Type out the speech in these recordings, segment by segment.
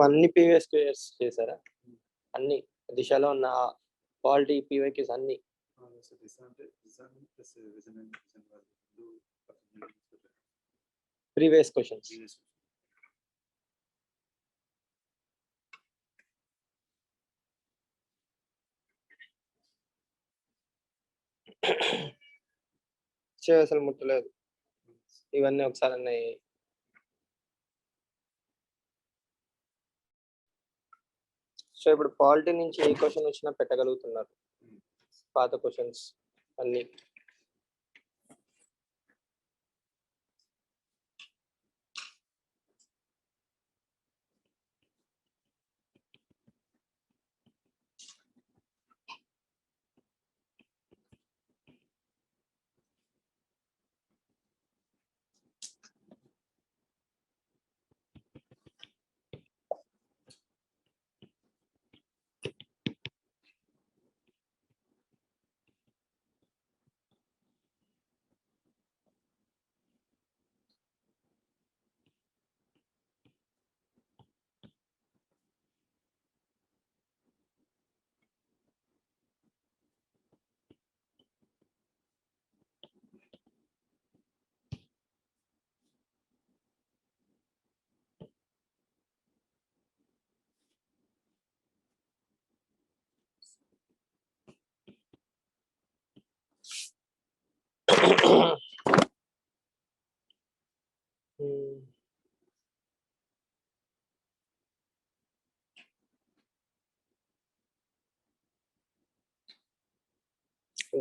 అన్ని previous years చేశారా? అన్ని దిశలో ఉన్న క్వాలిటీ పీవైక్యూస్ అన్ని ప్రీవియస్ క్వశ్చన్స్. అసలు ముట్టలేదు ఇవన్నీ ఒకసారి అన్నాయి. సో ఇప్పుడు పాలిటీ నుంచి ఏ క్వశ్చన్ వచ్చినా పెట్టగలుగుతున్నారు, పాత క్వశ్చన్స్ అన్ని.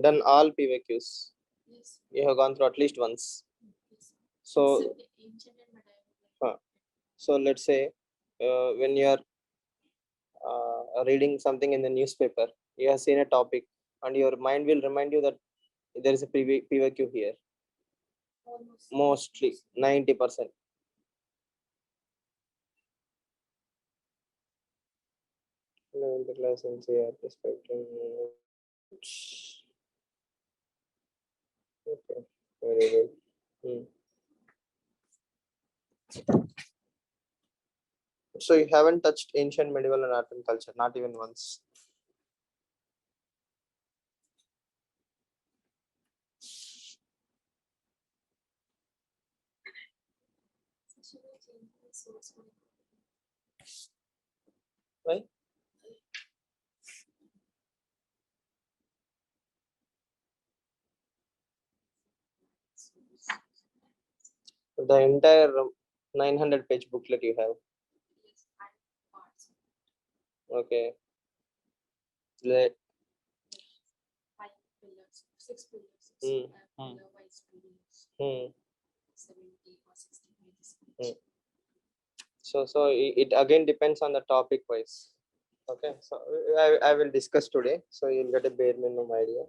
Done all PVQs. Yes. You have gone through at least once. Yes. So Ancient and medieval. so let's say when you are reading something in the newspaper, you have seen a topic and your mind will remind you that there is a PVQ here. Almost. Mostly 90%. The class and say perspective. Okay, very good. So you haven't touched ancient, medieval, and art and culture, not even once. Right? The entire 900-page booklet you have. Okay. Five pillars, 6 pillars. Pillar-wise pillars. 70 or 60 pages. So it again depends on the topic wise. Okay, so I will discuss today, so you'll get a bare minimum idea.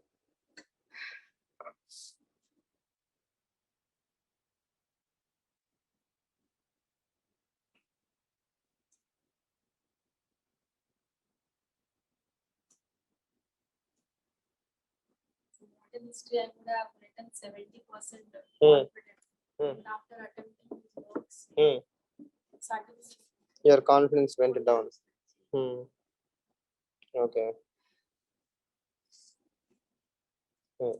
In history, I would have written 70% confident. And after attempting these works, suddenly Your confidence went down. Okay. Hmm.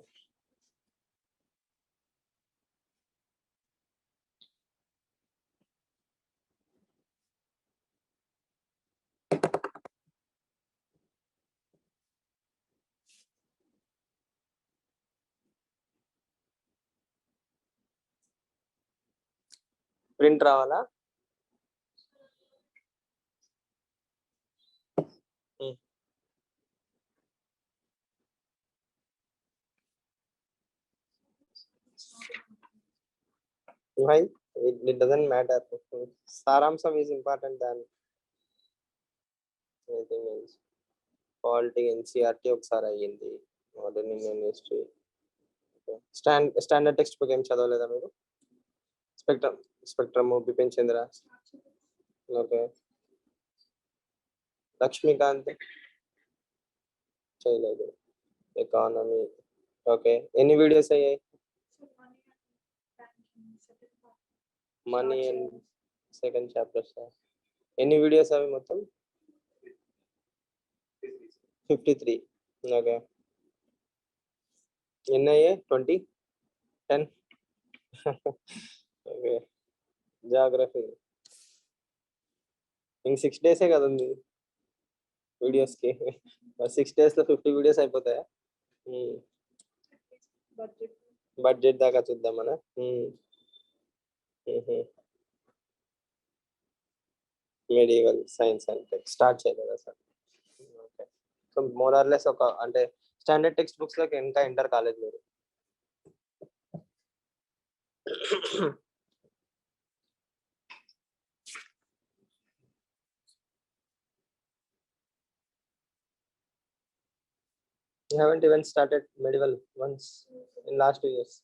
Print రావాలా? Why? It doesn't matter. Saramsam is important than anything else. Quality NCRT ఒకసారి అయ్యింది. Modern Indian history. Standard text book ఏం చదవలేదా మీరు? Spectrum Bipin చంద్ర. Okay. Lakshmikanth చేయలేదు. Economy. Okay. ఎన్ని videos అయ్యాయి? Money and second chapter sir. ఎన్ని videos అవి మొత్తం? 53. ఓకే. ఎన్ని అయ్యాయి? 20? 10? ఓకే. జాగ్రఫీ ఇంక 6 డేసే కదా ఉంది వీడియోస్కి. 6 డేస్లో 50 వీడియోస్ అయిపోతాయా? బడ్జెట్ దాకా చూద్దామనా? మెడివల్ సైన్స్ అంటే స్టార్ట్ చేయలేదా sir? Okay. So more or less ఒక అంటే స్టాండర్డ్ టెక్స్ట్ బుక్స్ లోకి ఇంకా ఎంటర్ కాలేదు మీరు. You haven't even started medieval once in last 2 years.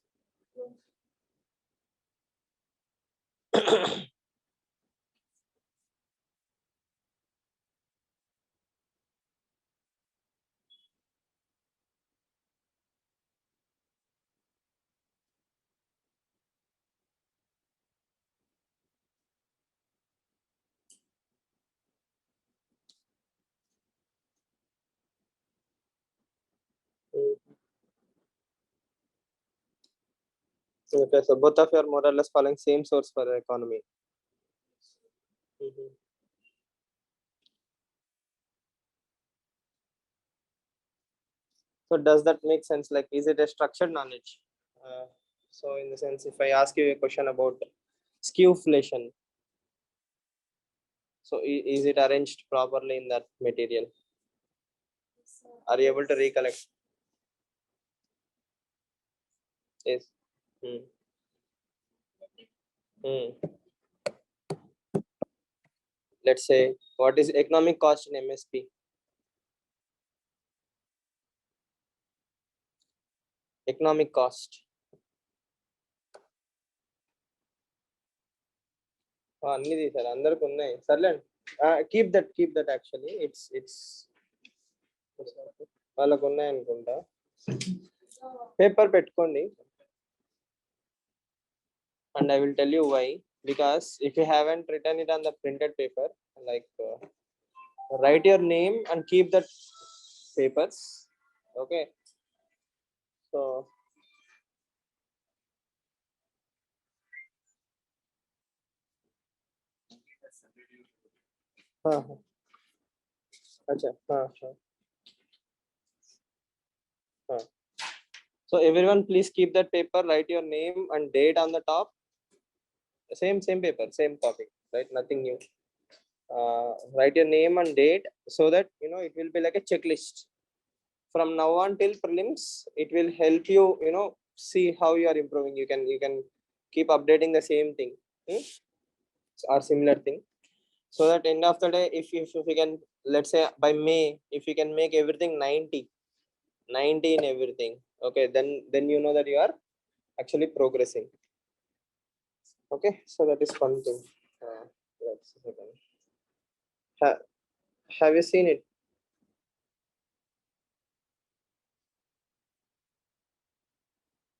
Okay, so both of you are more or less following same source for economy. So does that make sense? Like, is it a structured knowledge? So in the sense, if I ask you a question about skewflation, so is it arranged properly in that material? Are you able to recollect? Yes. Let's say, what is economic cost in MSP? Economic cost. అన్ని తీసారు, అందరికి ఉన్నాయి. సర్లేండి, keep that actually it's వాళ్ళకు ఉన్నాయి అనుకుంటా. Paper పెట్టుకోండి. And I will tell you why. Because if you haven't written it on the printed paper, like write your name and keep that papers. Okay. So so everyone please keep that paper, write your name and date on the top. Same paper, same topic, right? Nothing new. Write your name and date so that it will be like a checklist. From now on till prelims, it will help you see how you are improving. You can keep updating the same thing, or similar thing, so that end of the day, if you can, let's say by May, if you can make everything 90 in everything, okay, then you know that you are actually progressing. Okay, so that is one thing. Let's see again. Have you seen it?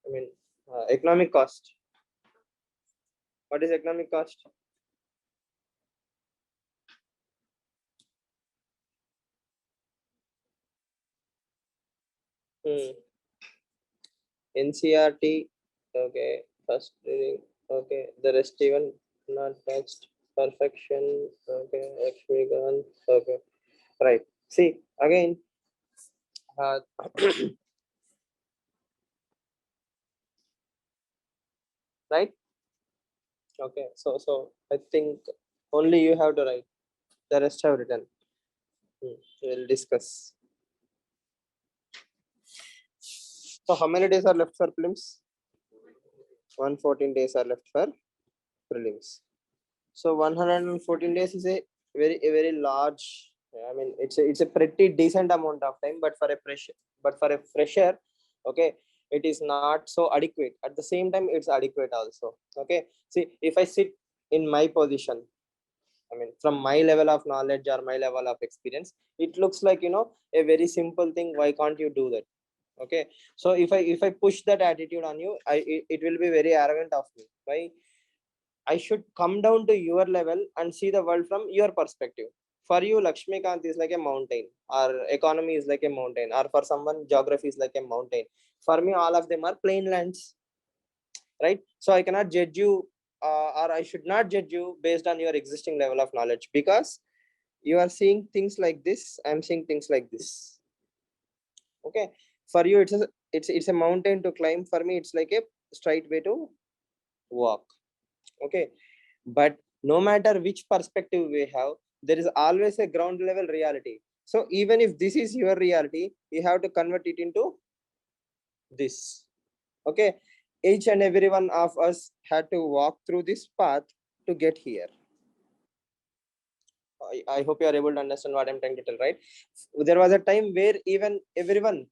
I mean, economic cost. What is economic cost? NCRT. Okay. First reading. Okay. The rest even not touched. Perfection. Okay. Lakshmikant. Okay. Right. See again. Uh, right. Okay. So I think only you have to write. The rest have written. We'll discuss. So how many days are left for prelims? 114 days are left for prelims. So 114 days is a very large. I mean, it's a pretty decent amount of time, but for a fresher, okay, it is not so adequate. At the same time, it's adequate also. Okay, see, if I sit in my position, I mean, from my level of knowledge or my level of experience, it looks like a very simple thing. Why can't you do that? Okay, so if I push that attitude on you, it will be very arrogant of me. Why? I should come down to your level and see the world from your perspective. For you, Lakshmikant is like a mountain, or economy is like a mountain, or for someone, geography is like a mountain. For me, all of them are plain lands, right? So I cannot judge you, or I should not judge you based on your existing level of knowledge, because you are seeing things like this. I'm seeing things like this. Okay, for you, it's a mountain to climb. For me, it's like a straight way to walk. Okay, but no matter which perspective we have, there is always a ground level reality. So even if this is your reality, you have to convert it into this. Okay, each and every one of us had to walk through this path to get here. I hope you are able to understand what I'm trying to tell, right? There was a time where even everyone,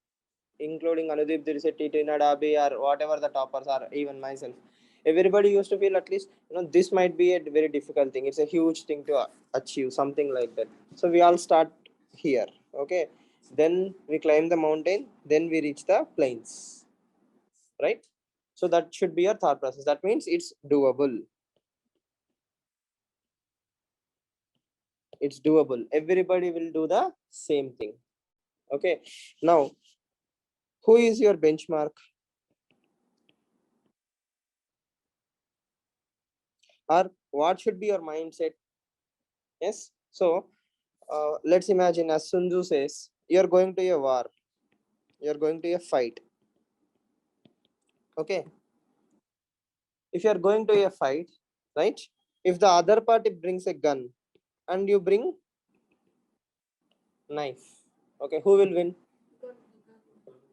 including Anudeep Dirsetti, Tina Dabi, or whatever the toppers are, even myself, everybody used to feel at least, this might be a very difficult thing. It's a huge thing to achieve, something like that. So we all start here. Okay. Then we climb the mountain, then we reach the plains, right? So that should be your thought process. That means it's doable. It's doable. Everybody will do the same thing. Okay. Now, who is your benchmark? Or what should be your mindset? Yes. So let's imagine, as Sun Tzu says, you're going to a war, you're going to a fight. Okay. If you're going to a fight, right? If the other party brings a gun and you bring knife, okay, who will win?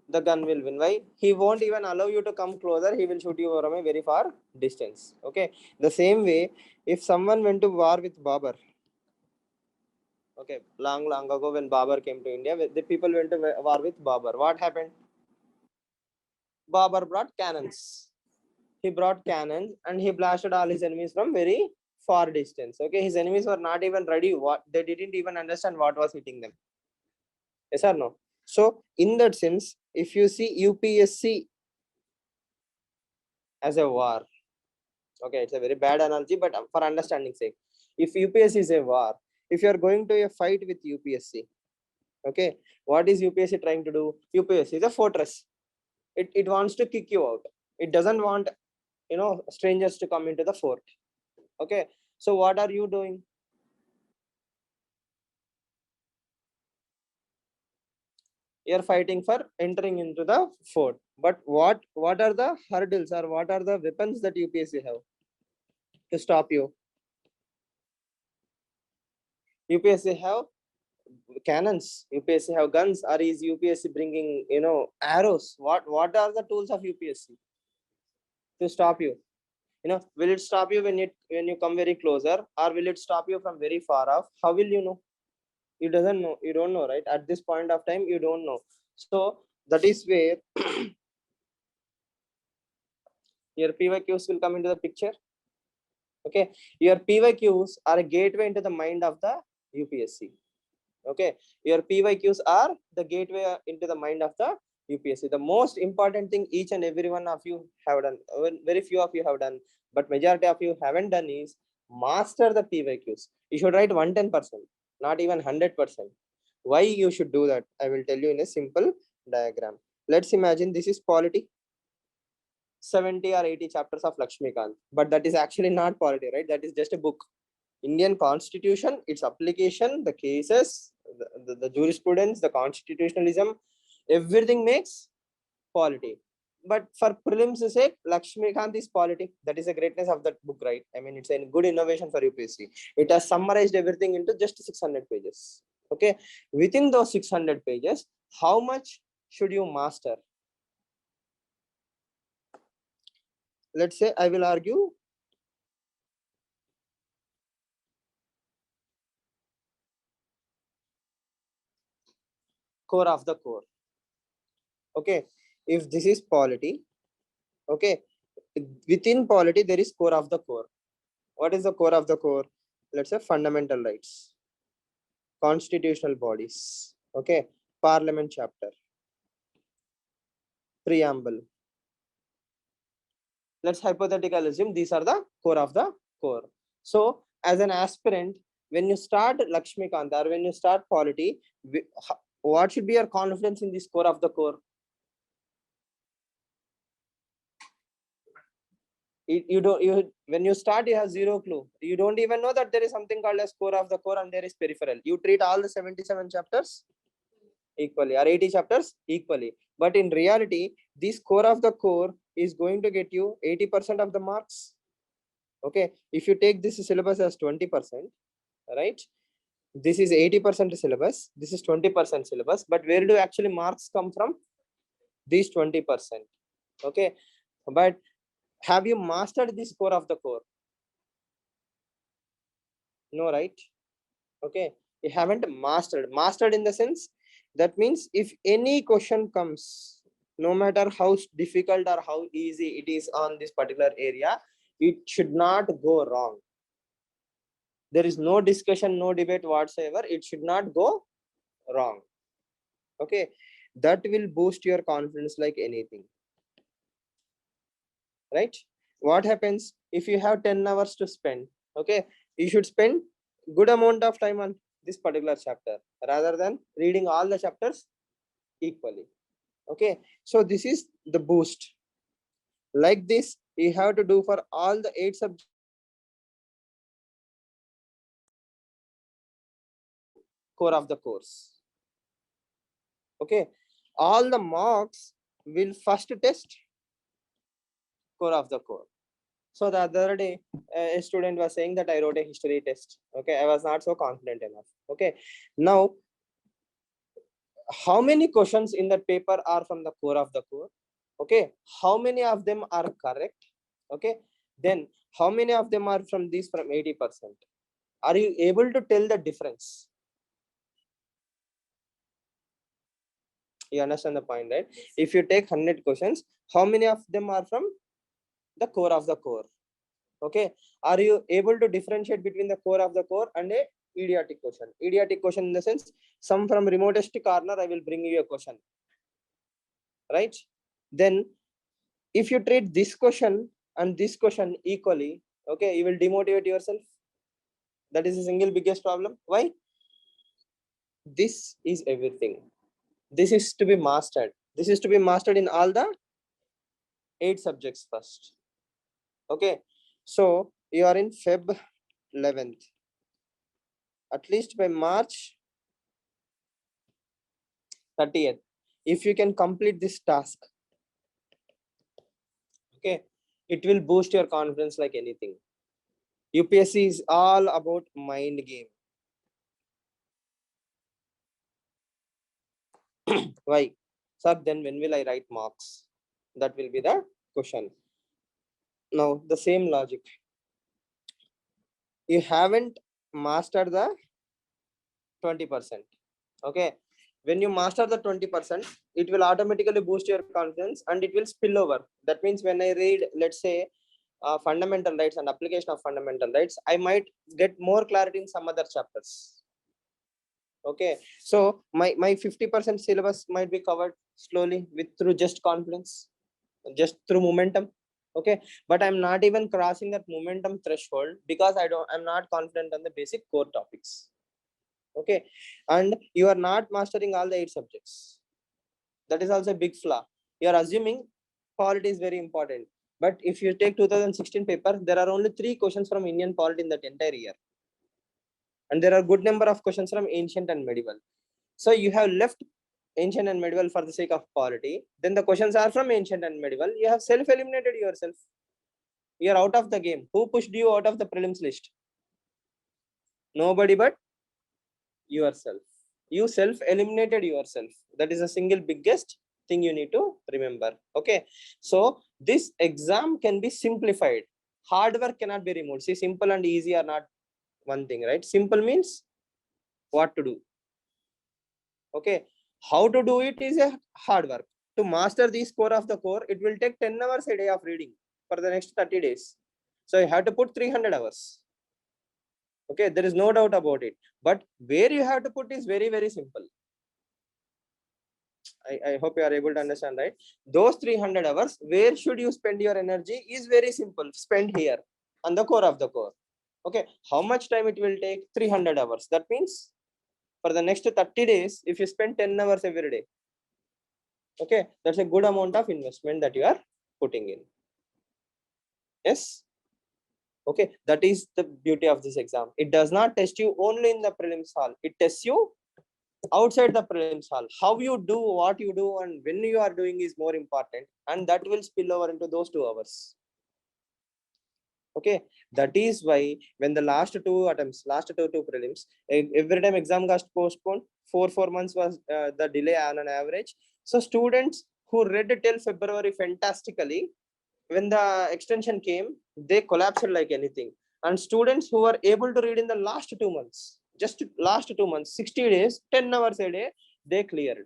The gun will win. Why? He won't even allow you to come closer. He will shoot you from a very far distance. Okay. The same way, if someone went to war with Babur, okay, long ago when Babur came to India, the people went to war with Babur. What happened? Babur brought cannons. He brought cannons and he blasted all his enemies from very far distance. Okay, his enemies were not even ready. What they didn't even understand what was hitting them. Yes or no? So in that sense, if you see UPSC as a war, okay, it's a very bad analogy, but for understanding sake, if UPSC is a war, if you are going to a fight with UPSC, okay, what is UPSC trying to do? UPSC is a fortress. It wants to kick you out. It doesn't want strangers to come into the fort. Okay, so what are you doing? You're fighting for entering into the fort. But what are the hurdles, or what are the weapons that UPSC have to stop you? UPSC have cannons, UPSC have guns, or is UPSC bringing arrows? What are the tools of UPSC to stop you? Will it stop you when you come very closer, or will it stop you from very far off? How will you know? You doesn't know. You don't know, right? At this point of time, you don't know. So that is where your PYQs will come into the picture. Okay, your PYQs are a gateway into the mind of the UPSC. Okay, your PYQs are the gateway into the mind of the UPSC. The most important thing each and every one of you have done, very few of you have done, but majority of you haven't done, is master the PYQs. You should write 110%, not even 100%. Why you should do that? I will tell you in a simple diagram. Let's imagine this is polity, 70 or 80 chapters of Lakshmikant, but that is actually not polity, right? That is just a book. Indian constitution, its application, the cases, the jurisprudence, the constitutionalism, everything makes polity. But for prelims sake, Lakshmikant is polity. That is the greatness of that book, right? I mean, it's a good innovation for UPSC. It has summarized everything into just 600 pages. Okay, within those 600 pages, how much should you master? Let's say I will argue core of the core. Okay, if this is polity, okay, within polity there is core of the core. What is the core of the core? Let's say fundamental rights, constitutional bodies, okay, parliament chapter, preamble. Let's hypothetically assume these are the core of the core. So as an aspirant, when you start Lakshmikant or when you start polity, what should be your confidence in this core of the core? When you start, you have zero clue. You don't even know that there is something called as core of the core and there is peripheral. You treat all the 77 chapters equally or 80 chapters equally, but in reality this core of the core is going to get you 80% of the marks. Okay, if you take this syllabus as 20%, right, this is 80% syllabus, this is 20% syllabus, but where do actually marks come from? These 20%. Okay, but have you mastered this core of the core? No, right? Okay, you haven't mastered in the sense that means if any question comes, no matter how difficult or how easy it is on this particular area, it should not go wrong. There is no discussion, no debate whatsoever. It should not go wrong. Okay, that will boost your confidence like anything, right? What happens if you have 10 hours to spend? Okay, you should spend good amount of time on this particular chapter rather than reading all the chapters equally. Okay, so this is the boost. Like this you have to do for all the 8 subjects. Core of the course. Okay, all the marks will first test core of the core. So the other day a student was saying that I wrote a history test. Okay, I was not so confident enough. Okay, now how many questions in that paper are from the core of the core? Okay, how many of them are correct? Okay, then how many of them are from these from 80%? Are you able to tell the difference? You understand the point, right? If you take 100 questions, how many of them are from the core of the core? Okay, are you able to differentiate between the core of the core and a idiotic question? Idiotic question in the sense, some from remotest corner I will bring you a question, right? Then if you treat this question and this question equally, okay, you will demotivate yourself. That is the single biggest problem. Why? This is everything. This is to be mastered. This is to be mastered in all the 8 subjects first. Okay, so you are in Feb 11th. At least by March 30th, if you can complete this task, okay, it will boost your confidence like anything. UPSC is all about mind game. Why? Sir, then when will I write marks? That will be the question. Now, the same logic. You haven't mastered the 20%. Okay. When you master the 20%, it will automatically boost your confidence and it will spill over. That means when I read, let's say, fundamental rights and application of fundamental rights, I might get more clarity in some other chapters. Okay. So my 50% syllabus might be covered slowly with through just confidence, just through momentum. Okay, but I'm not even crossing that momentum threshold because I'm not confident on the basic core topics. Okay, and you are not mastering all the 8 subjects. That is also a big flaw. You are assuming polity is very important. But if you take 2016 paper, there are only 3 questions from Indian polity in that entire year. And there are good number of questions from ancient and medieval. So you have left ancient and medieval for the sake of polity. Then the questions are from ancient and medieval. You have self-eliminated yourself. You are out of the game. Who pushed you out of the prelims list? Nobody but yourself. You self-eliminated yourself. That is the single biggest thing you need to remember. Okay. So this exam can be simplified. Hard work cannot be removed. See, simple and easy are not one thing, right? Simple means what to do. Okay. How to do it is a hard work. To master this core of the core, it will take 10 hours a day of reading for the next 30 days. So you have to put 300 hours. Okay, there is no doubt about it. But where you have to put is very, very simple. I hope you are able to understand, right? Those 300 hours, where should you spend your energy is very simple. Spend here on the core of the core. Okay, how much time it will take? 300 hours. That means for the next 30 days, if you spend 10 hours every day, okay, that's a good amount of investment that you are putting in. Yes. Okay, that is the beauty of this exam. It does not test you only in the prelims hall. It tests you outside the prelims hall. How you do, what you do, and when you are doing is more important, and that will spill over into those 2 hours. Okay, that is why when the last two prelims, every time exam got postponed, 4 months was the delay on an average. So students who read till February fantastically, when the extension came, they collapsed like anything. And students who were able to read in the last 2 months, just last 2 months, 60 days, 10 hours a day, they cleared.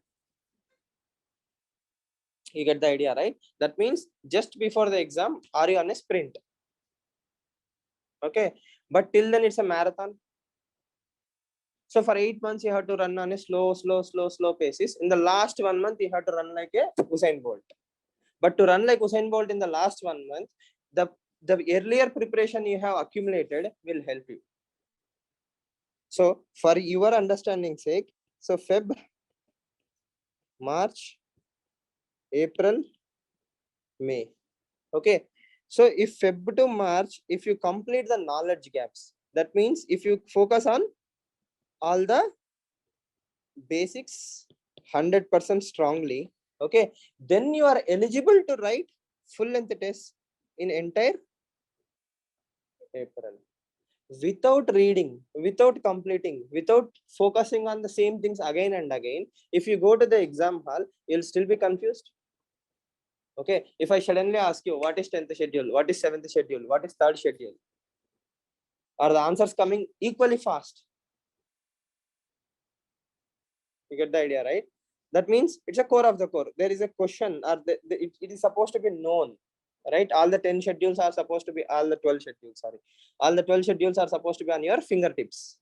You get the idea, right? That means just before the exam, are you on a sprint? Okay, but till then it's a marathon. So for 8 months, you have to run on a slow basis. In the last 1 month, you have to run like a Usain Bolt. But to run like Usain Bolt in the last 1 month, the earlier preparation you have accumulated will help you. So for your understanding sake, so Feb, March, April, May. Okay. So if Feb to March, if you complete the knowledge gaps, that means if you focus on all the basics 100% strongly, okay, then you are eligible to write full length test in entire April. Without reading, without completing, without focusing on the same things again and again, if you go to the exam hall, you'll still be confused. Okay, if I suddenly ask you what is 10th schedule, what is 7th schedule, what is 3rd schedule, are the answers coming equally fast? You get the idea, right? That means it's a core of the core. There is a question, or it is supposed to be known, right? All the 10 schedules are supposed to be, all the 12 schedules, sorry, all the 12 schedules are supposed to be on your fingertips.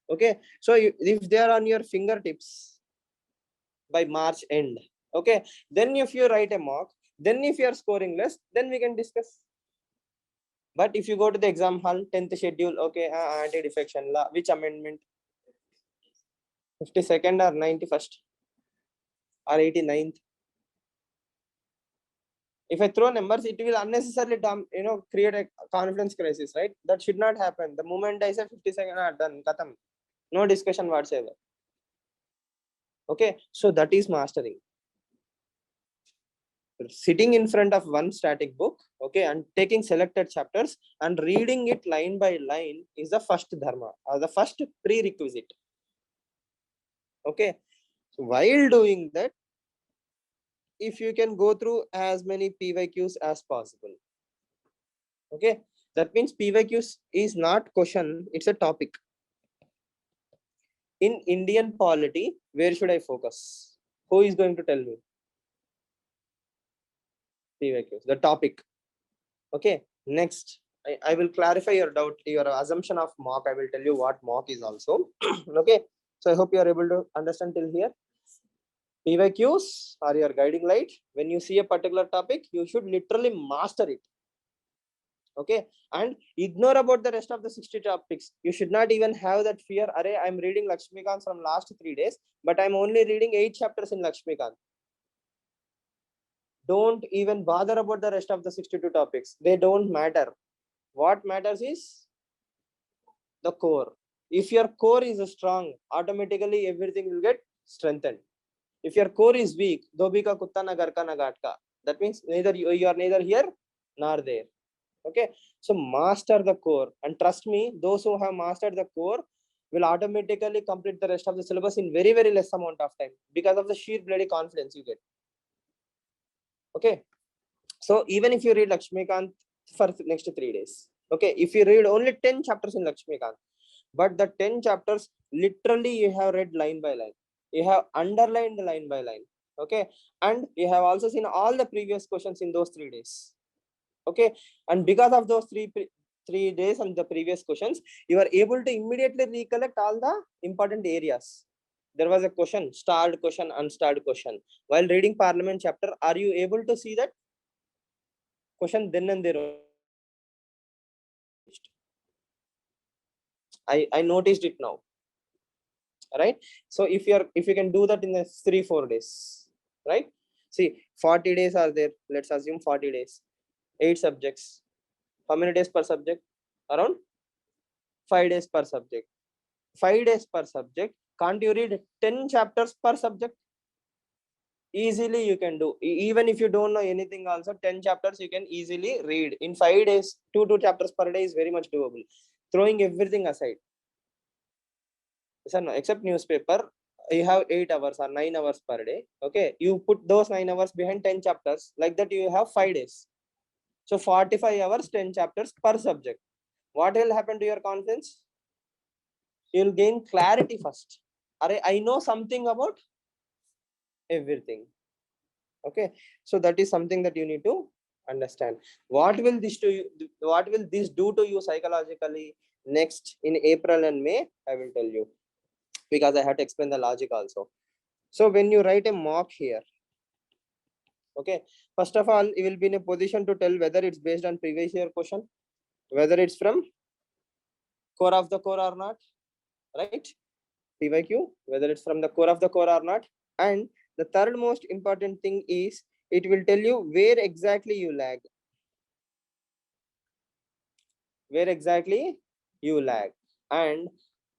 Okay, so if they are on your fingertips by March end, okay, then if you write a mock, then if you are scoring less, then we can discuss. But if you go to the exam hall, 10th schedule, okay, anti-defection law, which amendment? 52nd or 91st or 89th? If I throw numbers, it will unnecessarily create a confidence crisis, right? That should not happen. The moment I say 52nd are done, katam, no discussion whatsoever. Okay, so that is mastering. Sitting in front of one static book, okay, and taking selected chapters and reading it line by line is the first dharma, or the first prerequisite. Okay, so while doing that, if you can go through as many PYQs as possible. Okay, that means PYQs is not question, it's a topic. In Indian polity, where should I focus? Who is going to tell me? PYQs, the topic. Okay, next, I will clarify your doubt, your assumption of mock. I will tell you what mock is also. Okay, so I hope you are able to understand till here. PYQs are your guiding light. When you see a particular topic, you should literally master it. Okay, and ignore about the rest of the 60 topics. You should not even have that fear. I'm reading Lakshmikant from last 3 days, but I'm only reading 8 chapters in Lakshmikant. don't even bother about the rest of the 62 topics. They don't matter. What matters is the core. If your core is strong, automatically everything will get strengthened. If your core is weak, dhobi ka kutta na gar ka na ghat ka. That means you are neither here nor there. Okay, so master the core, and trust me, those who have mastered the core will automatically complete the rest of the syllabus in very, very less amount of time because of the sheer bloody confidence you get. Okay, so even if you read Lakshmikant for next 3 days, okay, if you read only 10 chapters in Lakshmikant, but the 10 chapters literally you have read line by line, you have underlined line by line, okay, and you have also seen all the previous questions in those 3 days. Okay, and because of those 3 days and the previous questions, you are able to immediately recollect all the important areas. There was a question, starred question, unstarred question. While reading Parliament chapter, are you able to see that question then and there? I noticed it now, right? So if you can do that in the 3-4 days, right? See, 40 days are there. Let's assume 40 days, 8 subjects. How many days per subject? Around 5 days per subject. 5 days per subject. Can't you read 10 chapters per subject? Easily you can do. Even if you don't know anything also, 10 chapters you can easily read in 5 days. 2 chapters per day is very much doable, throwing everything aside. So no, except newspaper, you have 8 hours or 9 hours per day. Okay, you put those 9 hours behind 10 chapters, like that you have 5 days. So 45 hours, 10 chapters per subject. What will happen to your confidence? You'll gain clarity first. I know something about everything. Okay, so that is something that you need to understand. What will this do to you psychologically next in April and May? I will tell you, because I have to explain the logic also. So when you write a mock here, okay, first of all, you will be in a position to tell whether it's based on previous year question, whether it's from core of the core or not, right? PYQ, whether it's from the core of the core or not. And the third most important thing is it will tell you where exactly you lag. Where exactly you lag. And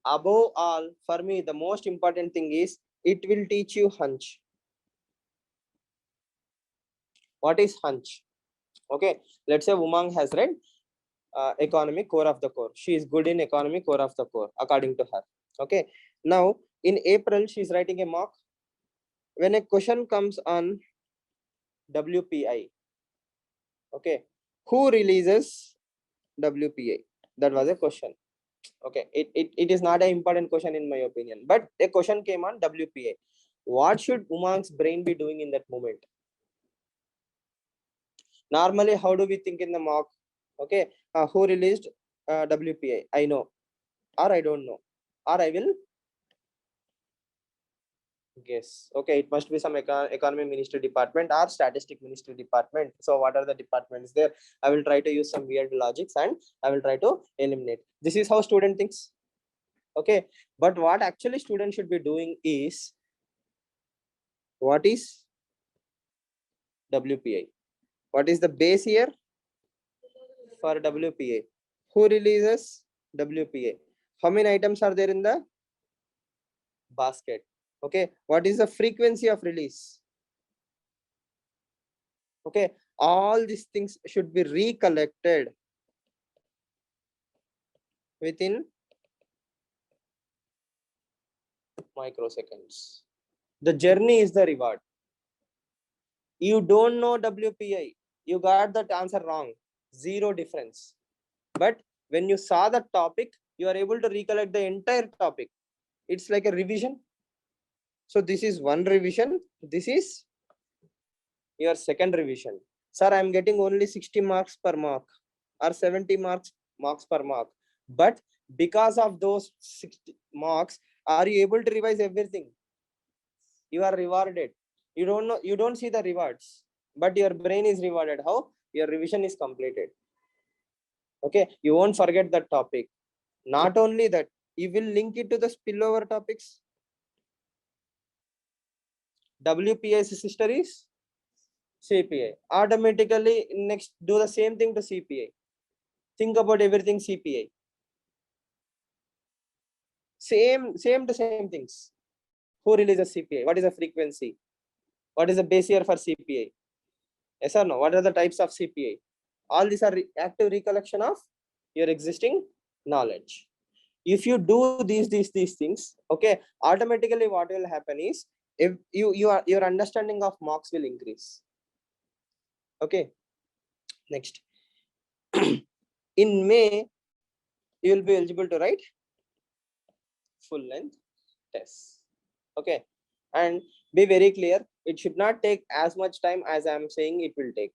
above all, for me, the most important thing is it will teach you hunch. What is hunch? Okay, let's say Umang has read economy core of the core. She is good in economy core of the core, according to her. Okay, now in April, she is writing a mock. When a question comes on WPI, okay, who releases WPI? That was a question. Okay, it is not an important question in my opinion, but a question came on WPI. What should Umang's brain be doing in that moment? Normally, how do we think in the mock? Okay, who released WPI? I know, or I don't know, or I will guess. Okay, it must be some economy ministry department or statistic ministry department. So what are the departments there? I will try to use some weird logics and I will try to eliminate. This is how student thinks. Okay, but what actually student should be doing is, what is WPI? What is the base year for WPA? Who releases WPA? How many items are there in the basket? Okay, what is the frequency of release? Okay, all these things should be recollected within microseconds. The journey is the reward. You don't know WPI, you got that answer wrong, zero difference. But when you saw the topic, you are able to recollect the entire topic. It's like a revision. So this is one revision. This is your second revision. Sir, I'm getting only 60 marks per mark or 70 marks per mark. But because of those 60 marks, are you able to revise everything? You are rewarded. You don't know, you don't see the rewards, but your brain is rewarded. How? Your revision is completed. Okay, you won't forget that topic. Not only that, you will link it to the spillover topics. WPS sister is CPA. Automatically, next, do the same thing to CPA. Think about everything CPA. Same to same things. Who releases CPA? What is the frequency? What is the base year for CPA? Yes or no? What are the types of CPA? All these are active recollection of your existing knowledge. If you do these things, okay, automatically what will happen is, if your understanding of marks will increase. Okay, next. In May, you will be eligible to write full length tests. Okay, and be very clear, it should not take as much time as I am saying it will take.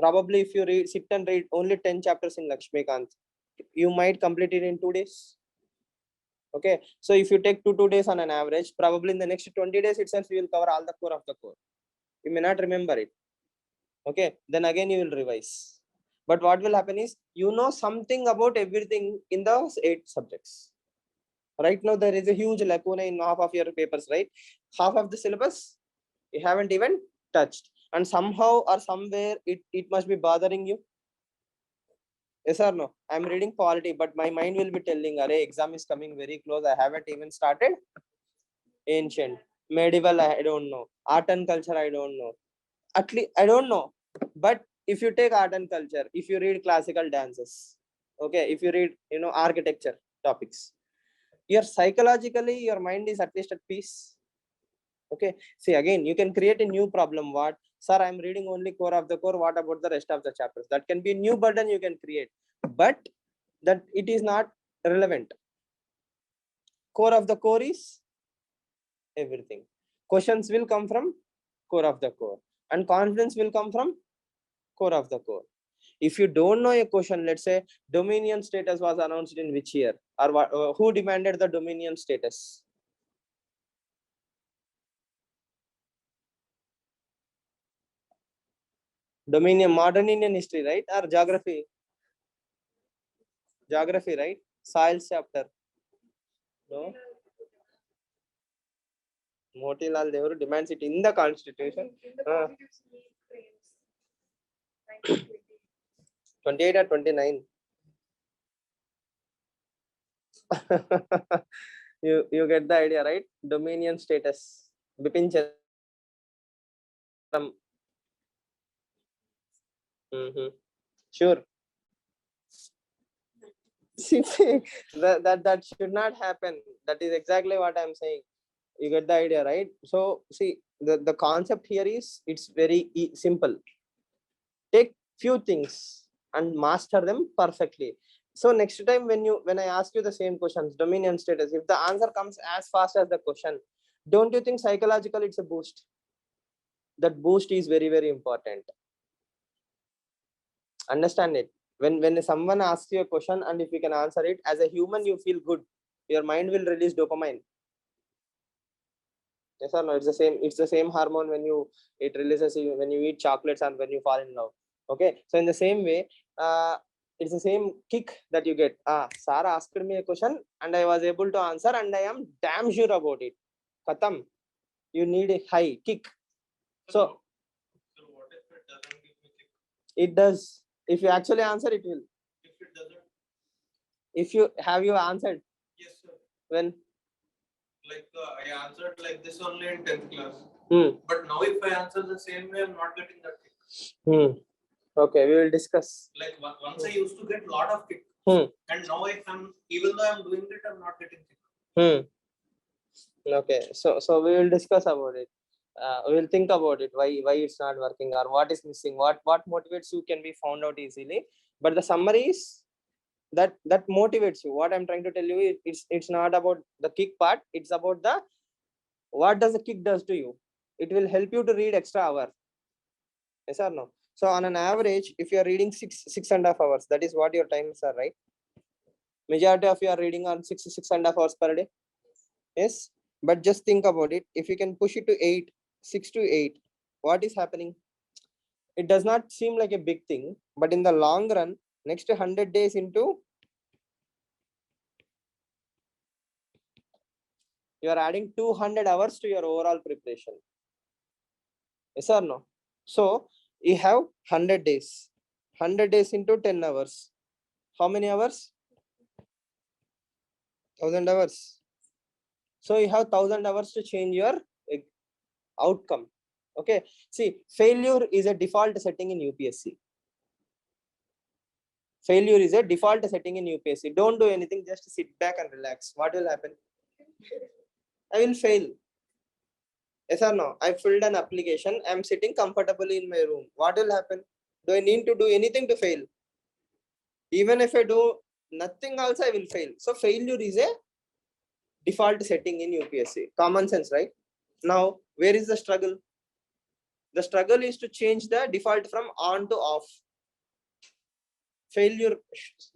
Probably if you sit and read only 10 chapters in Lakshmikant, you might complete it in 2 days. Okay, so if you take 2 days on an average, probably in the next 20 days itself you will cover all the core of the core. You may not remember it. Okay, then again you will revise. But what will happen is, you know something about everything in those 8 subjects. Right now there is a huge lacuna in half of your papers, right? Half of the syllabus you haven't even touched, and somehow or somewhere it must be bothering you. Yes or no? I'm reading polity, but my mind will be telling, array, exam is coming very close, I haven't even started ancient, medieval, I don't know, art and culture, I don't know, at least I don't know. But if you take art and culture, if you read classical dances, okay, if you read, architecture topics, your psychologically your mind is at least at peace. Okay, see, again you can create a new problem. What, sir, I'm reading only core of the core, what about the rest of the chapters? That can be a new burden you can create, but that it is not relevant. Core of the core is everything. Questions will come from core of the core, and confidence will come from core of the core. If you don't know a question, let's say dominion status was announced in which year, or what, who demanded the dominion status? Dominion, modern Indian history, right? Or geography? Geography, right? Soils chapter. No. Motilal Nehru demands it in the constitution. 28 or 29. you get the idea, right? Dominion status. Bipin Chandra. Sure. See, that should not happen. That is exactly what I'm saying. You get the idea, right? So see, the concept here is, it's very simple. Take few things and master them perfectly. So next time when I ask you the same questions, dominion status, if the answer comes as fast as the question, don't you think psychologically it's a boost? That boost is very, very important. Understand it. When someone asks you a question and if you can answer it, as a human you feel good. Your mind will release dopamine. Yes or no? It's the same hormone it releases when you eat chocolates and when you fall in love. Okay, so in the same way, it's the same kick that you get. Sir asked me a question and I was able to answer, and I am damn sure about it. Khatam. You need a high kick. So what if it doesn't give me kick? It does. If you actually answer, it will. If it doesn't. If you answered? Yes, sir. When? Like I answered like this only in 10th class. But now if I answer the same way, I'm not getting that kick. Okay, we will discuss. Like once I used to get a lot of kick. And now even though I'm doing it, I'm not getting kick. Okay, so we will discuss about it. We will think about it, why it's not working, or what is missing, what motivates you can be found out easily. But the summary is that motivates you. What I'm trying to tell you is, it's not about the kick part, it's about the what does the kick does to you. It will help you to read extra hour. Yes or no? So on an average, if you are reading 6.5 hours, that is what your times are, right? Majority of you are reading on 6.5 hours per day. Yes, but just think about it. If you can push it to 6 to 8, what is happening? It does not seem like a big thing, but in the long run, next 100 days into, you are adding 200 hours to your overall preparation. Yes or no? So you have 100 days. 100 days into 10 hours. How many hours? 1000 hours. So you have 1000 hours to change your outcome. Okay. See, failure is a default setting in UPSC. Failure is a default setting in UPSC. Don't do anything, just sit back and relax. What will happen? I will fail. Yes or no? I filled an application. I'm sitting comfortably in my room. What will happen? Do I need to do anything to fail? Even if I do nothing also, I will fail. So failure is a default setting in UPSC. Common sense, right? Now, where is the struggle? The struggle is to change the default from on to off. Failure,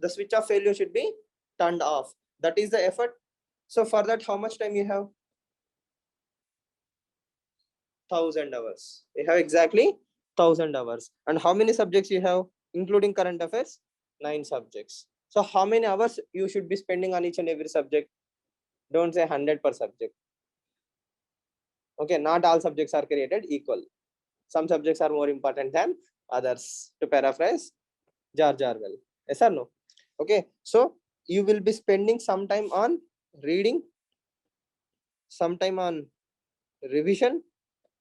the switch of failure should be turned off. That is the effort. So for that, how much time you have? 1000 hours. You have exactly 1000 hours. And how many subjects you have, including current affairs? 9 subjects. So how many hours you should be spending on each and every subject? Don't say 100 per subject. Okay, not all subjects are created equal. Some subjects are more important than others, to paraphrase George Orwell. Yes or no? Okay, so you will be spending some time on reading, some time on revision,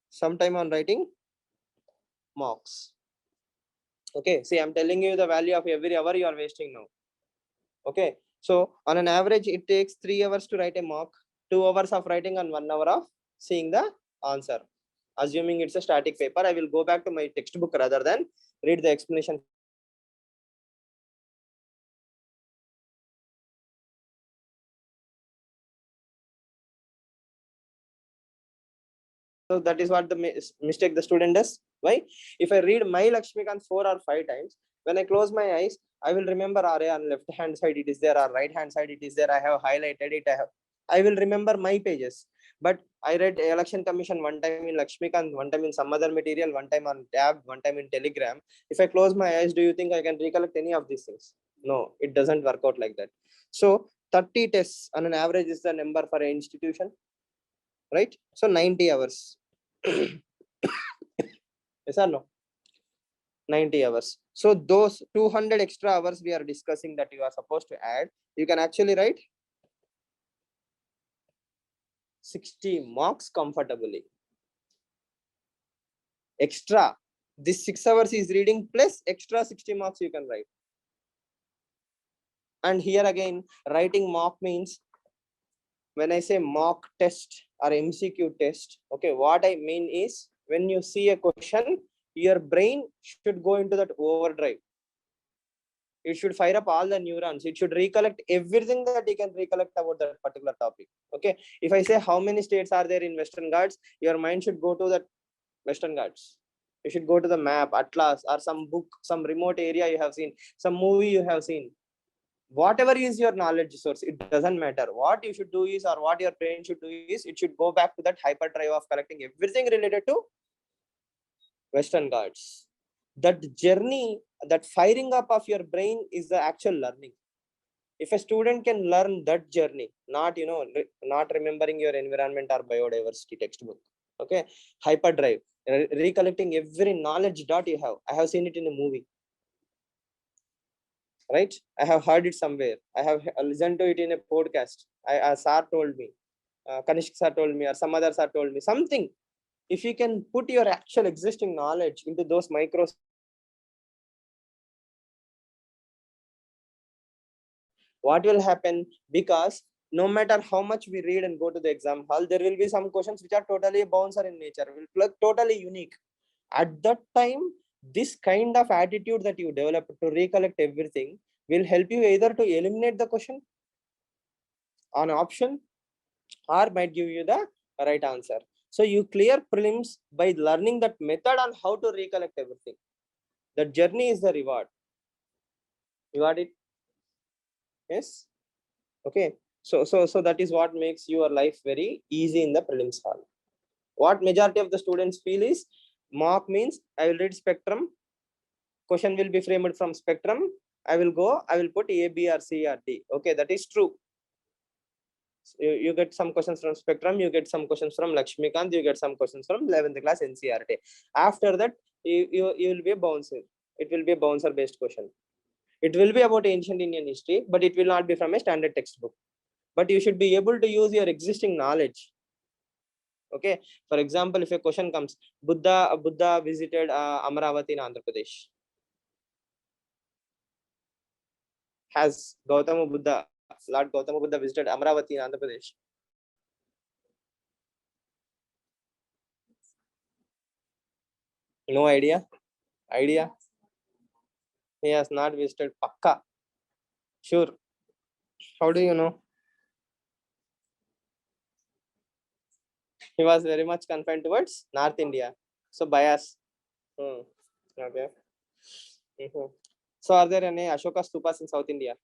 some time on writing mocks. Okay, see, I'm telling you the value of every hour you are wasting now. Okay, so on an average, it takes 3 hours to write a mock, 2 hours of writing, and 1 hour of seeing the answer. Assuming it's a static paper, I will go back to my textbook rather than read the explanation. So that is what the mistake the student does. Why? If I read my Lakshmikant 4 or 5 times, when I close my eyes, I will remember on left hand side it is there, or right hand side it is there. I have highlighted it. I will remember my pages. But I read Election Commission one time in Lakshmikant, one time in some other material, one time on tab, one time in Telegram. If I close my eyes, do you think I can recollect any of these things? No, it doesn't work out like that. So 30 tests on an average is the number for an institution, right? So 90 hours. Yes or no? 90 hours. So those 200 extra hours we are discussing that you are supposed to add, you can actually write 60 marks comfortably. Extra. This 6 hours is reading plus extra 60 marks you can write. And here again, writing mock means, when I say mock test or MCQ test, okay, what I mean is, when you see a question, your brain should go into that overdrive. It should fire up all the neurons. It should recollect everything that you can recollect about that particular topic. Okay. If I say how many states are there in Western Ghats, your mind should go to that Western Ghats. You should go to the map, atlas, or some book, some remote area you have seen, some movie you have seen. Whatever is your knowledge source, it doesn't matter. What you should do is, or what your brain should do is, it should go back to that hyperdrive of collecting everything related to Western Ghats. That journey, that firing up of your brain is the actual learning. If a student can learn that journey, not not remembering your environment or biodiversity textbook, okay, hyperdrive, recollecting every knowledge dot you have. I have seen it in a movie, right? I have heard it somewhere. I have listened to it in a podcast. A sir told me, Kanishk sir told me, or some other sir told me something. If you can put your actual existing knowledge into those micros, what will happen? Because no matter how much we read and go to the exam hall, there will be some questions which are totally bouncer in nature, will look totally unique. At that time, this kind of attitude that you develop to recollect everything will help you either to eliminate the question on option, or might give you the right answer. So you clear prelims by learning that method on how to recollect everything. The journey is the reward. You got it? Yes. Okay. So that is what makes your life very easy in the prelims hall. What majority of the students feel is, mock means I will read spectrum, question will be framed from spectrum, I will put A, B, or C, or D. Okay, that is true. You get some questions from Spectrum, you get some questions from Lakshmikant, you get some questions from 11th class NCRT. After that, you will be a bouncer. It will be a bouncer based question. It will be about ancient Indian history, but it will not be from a standard textbook. But you should be able to use your existing knowledge. Okay. For example, if a question comes, Buddha visited Amaravati in Andhra Pradesh. Has Lord Gautama Buddha visited Amaravati in Andhra Pradesh? No idea. He has not visited. Pakka. Sure. How do you know? He was very much confined towards North India. So bias. Okay. So are there any Ashoka stupas in South India?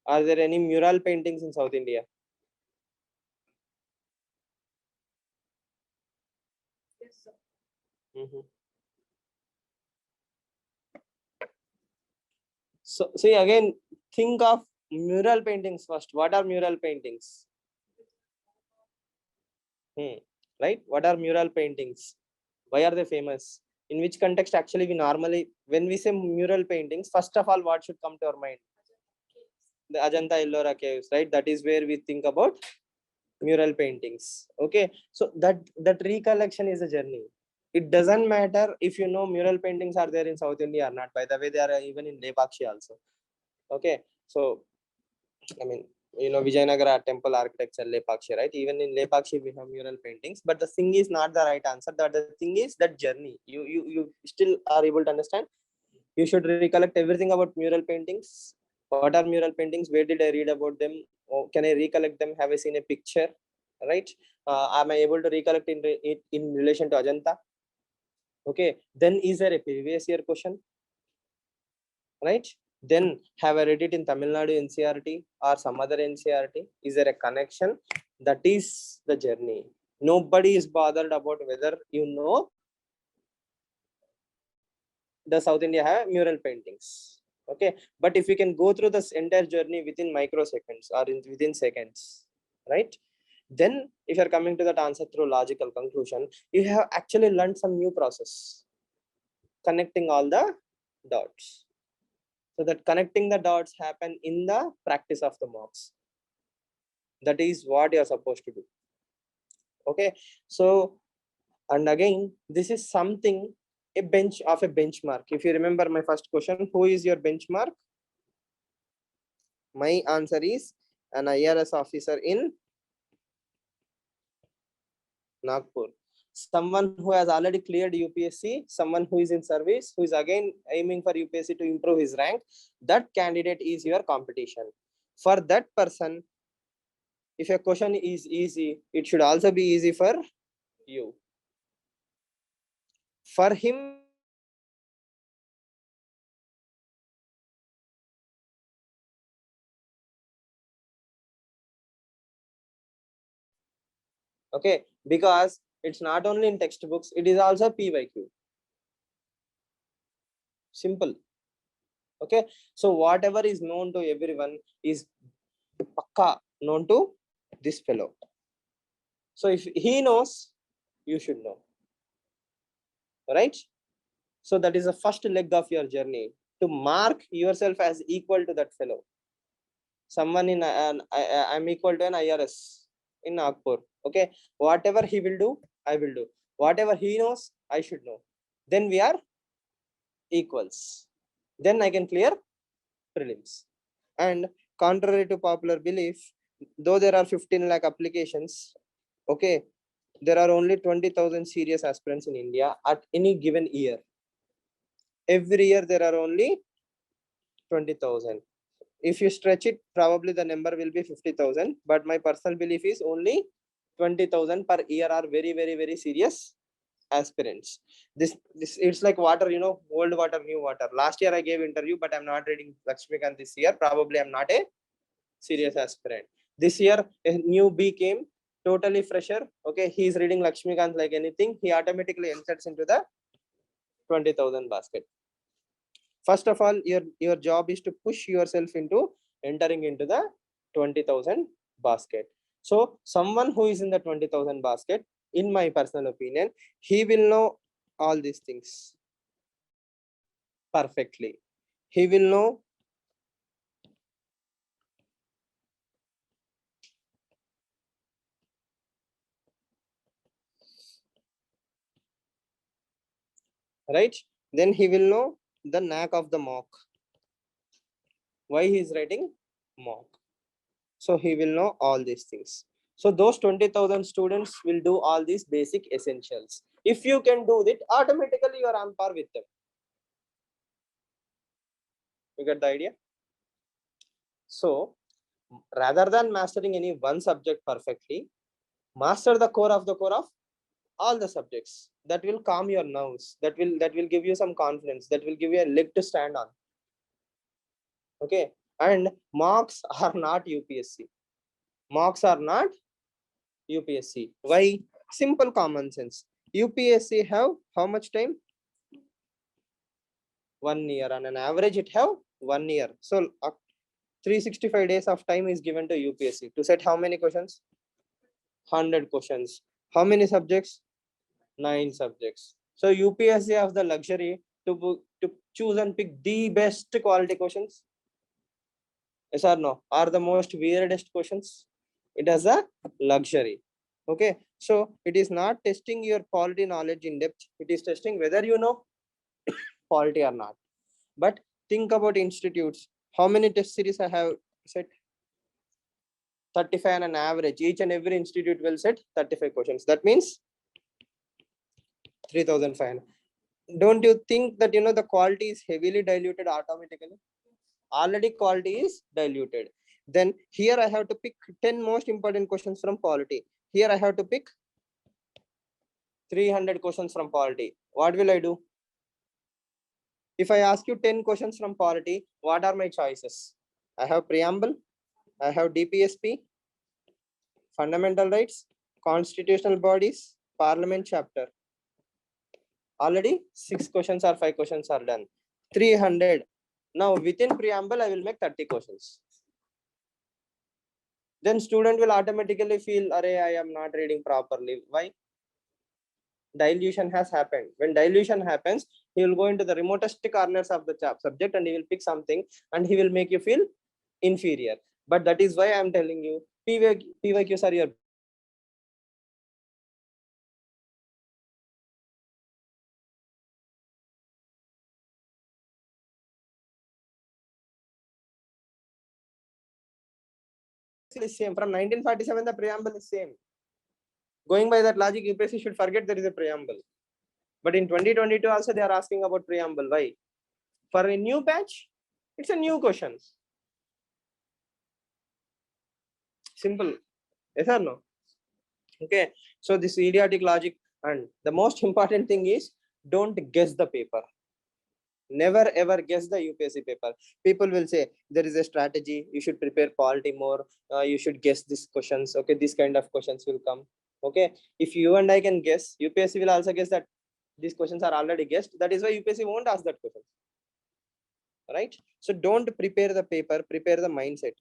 Are there any mural paintings in South India? Yes, sir. So see again, think of mural paintings first. What are mural paintings? Right? What are mural paintings? Why are they famous? In which context actually we normally, when we say mural paintings, first of all, what should come to our mind? The Ajanta Ellora caves, right? That is where we think about mural paintings. Okay, so that recollection is a journey. It doesn't matter if you know mural paintings are there in South India or not. By the way, they are even in Lepakshi also. Okay, so I mean, Vijayanagara temple architecture, Lepakshi, right? Even in Lepakshi, we have mural paintings, but the thing is not the right answer. The thing is that journey. You still are able to understand. You should recollect everything about mural paintings. What are mural paintings? Where did I read about them? Or can I recollect them? Have I seen a picture? Right? Am I able to recollect in relation to Ajanta? Okay. Then is there a previous year question? Right? Then have I read it in Tamil Nadu NCRT or some other NCRT? Is there a connection? That is the journey. Nobody is bothered about whether you know the South India have mural paintings. Okay, but if you can go through this entire journey within microseconds or within seconds, right? Then if you're coming to that answer through logical conclusion, you have actually learned some new process, connecting all the dots. So that connecting the dots happen in the practice of the mocks. That is what you're supposed to do. Okay, so and again, this is something a benchmark. If you remember my first question, who is your benchmark? My answer is an IRS officer in Nagpur. Someone who has already cleared UPSC, someone who is in service, who is again aiming for UPSC to improve his rank, that candidate is your competition. For that person, if a question is easy, it should also be easy for you. For him, okay, because it's not only in textbooks, it is also PYQ. Simple. Okay, so whatever is known to everyone is pakka known to this fellow. So if he knows, you should know, right? So that is the first leg of your journey, to mark yourself as equal to that fellow. Someone in I'm equal to an IRS in Nagpur. Okay, whatever he will do, I will do. Whatever he knows, I should know. Then we are equals. Then I can clear prelims. And contrary to popular belief, though there are 15 lakh applications, okay, there are only 20,000 serious aspirants in India at any given year. Every year there are only 20,000. If you stretch it, probably the number will be 50,000. But my personal belief is only 20,000 per year are very, very, very serious aspirants. This it's like water, you know, old water, new water. Last year I gave interview, but I'm not reading Lakshmikant this year. Probably I'm not a serious aspirant. This year a new B came, totally fresher. Okay, he's reading Lakshmikant like anything. He automatically enters into the 20,000 basket. First of all, your job is to push yourself into entering into the 20,000 basket. So someone who is in the 20,000 basket, in my personal opinion, he will know all these things perfectly. He will know right. Then he will know the knack of the mock. Why he is writing mock? So he will know all these things. So those 20,000 students will do all these basic essentials. If you can do it, automatically you are on par with them. You get the idea? So rather than mastering any one subject perfectly, master the core of all the subjects. That will calm your nerves. That will give you some confidence. That will give you a leg to stand on. Okay. And mocks are not UPSC. Mocks are not UPSC. Why? Simple common sense. UPSC have how much time? 1 year. On an average, it have 1 year. So 365 days of time is given to UPSC to set how many questions? 100 questions. How many subjects? 9 subjects. So UPSC has the luxury to choose and pick the best quality questions. Yes or no? Are the most weirdest questions? It has a luxury. Okay. So it is not testing your quality knowledge in depth. It is testing whether you know quality or not. But think about institutes. How many test series I have set? 35 on an average. Each and every institute will set 35 questions. That means 3,500. Don't you think that the quality is heavily diluted automatically? Already quality is diluted. Then here I have to pick 10 most important questions from quality. Here I have to pick 300 questions from quality. What will I do? If I ask you 10 questions from quality, what are my choices? I have preamble, I have DPSP, fundamental rights, constitutional bodies, parliament chapter. Already 6 questions or 5 questions are done. 300. Now within preamble, I will make 30 questions. Then student will automatically feel, Array, I am not reading properly. Why? Dilution has happened. When dilution happens, he will go into the remotest corners of the subject and he will pick something and he will make you feel inferior. But that is why I am telling you, PYQs are your is same. From 1947, the preamble is same. Going by that logic, UPSC should forget there is a preamble. But in 2022 also they are asking about preamble. Why? For a new batch, it's a new question. Simple. Yes or no? Okay. So this idiotic logic, and the most important thing is don't guess the paper. Never ever guess the UPSC paper. People will say there is a strategy. You should prepare quality more. You should guess these questions. Okay, this kind of questions will come. Okay, if you and I can guess, UPSC will also guess that these questions are already guessed. That is why UPSC won't ask that question. Right? So don't prepare the paper. Prepare the mindset.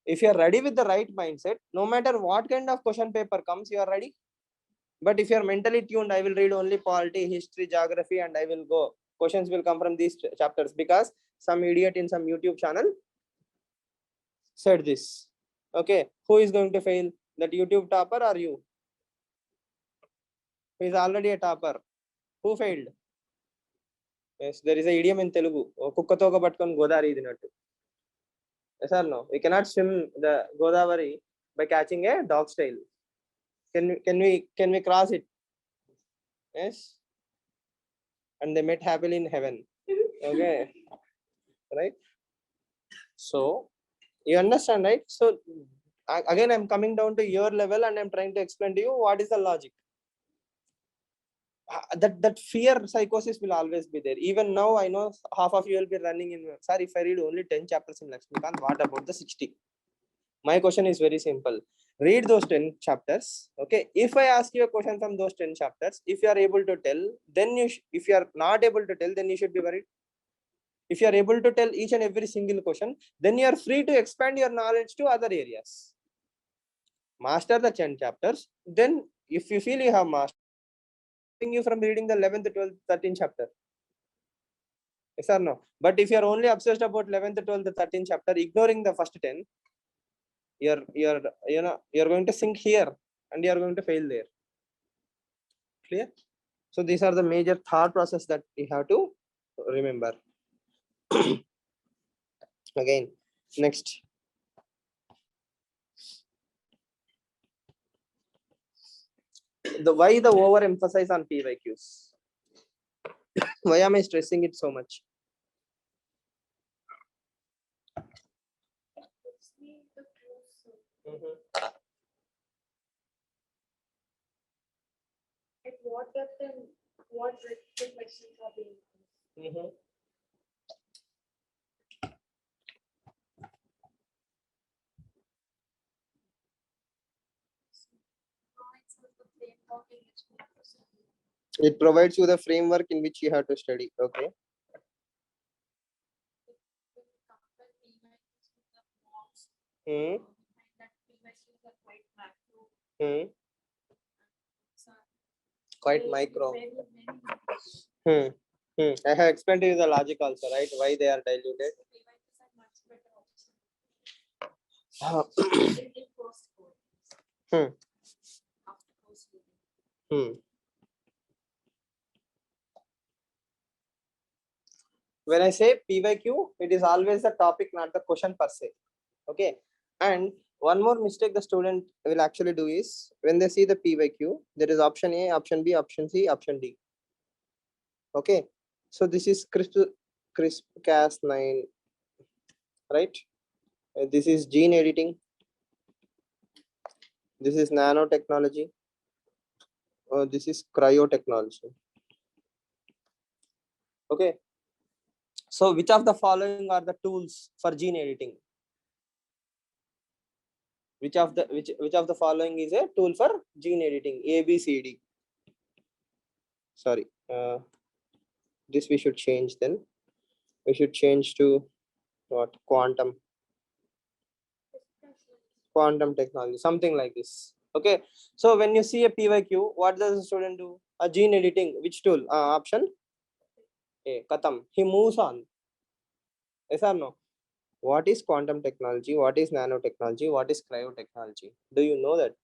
If you are ready with the right mindset, no matter what kind of question paper comes, you are ready. But if you are mentally tuned, I will read only polity, history, geography, and I will go. Questions will come from these chapters because some idiot in some YouTube channel said this. Okay, who is going to fail? That YouTube topper or you? Who is already a topper? Who failed? Yes, there is a idiom in Telugu. Kukkatoka pattukoni Godavari idinattu. Yes or no? We cannot swim the Godavari by catching a dog's tail. Can we cross it? Yes. And they met happily in heaven. Okay. Right. So you understand, right? So Again, I'm coming down to your level and I'm trying to explain to you what is the logic. That fear psychosis will always be there. Even now, I know half of you will be running in, sir, if I read only 10 chapters in Lakshmikant, what about the 60? My question is very simple. Read those 10 chapters. Okay. If I ask you a question from those 10 chapters, if you are able to tell, then if you are not able to tell, then you should be worried. If you are able to tell each and every single question, then you are free to expand your knowledge to other areas. Master the 10 chapters. Then if you feel you have mastered, you from reading the 11th, 12th, 13th chapter. Yes or no? But if you are only obsessed about 11th, 12th, 13th chapter, ignoring the first 10, you're going to sink here and you're going to fail there. Clear? So these are the major thought process that we have to remember. Again, next. Why the overemphasis on PYQs? Why am I stressing it so much? At what depth and what the questions are being asked. It provides you the framework in which you have to study. Okay. Quite micro. I have explained to you the logic also, right? Why they are diluted. When I say PYQ, it is always the topic, not the question per se. Okay. And one more mistake the student will actually do is when they see the PYQ, there is option A, option B, option C, option D. Okay. So this is CRISPR-Cas9, right? This is gene editing. This is nanotechnology. This is cryotechnology. Okay. So which of the following are the tools for gene editing? Which of the following is a tool for gene editing? A, B, C, D. Sorry. This we should change then. We should change to what? Quantum technology, something like this. Okay. So when you see a PYQ, what does the student do? A gene editing. Which tool? Option A. Katam. He moves on. Yes or no? What is quantum technology? What is nanotechnology? What is cryotechnology? Do you know that?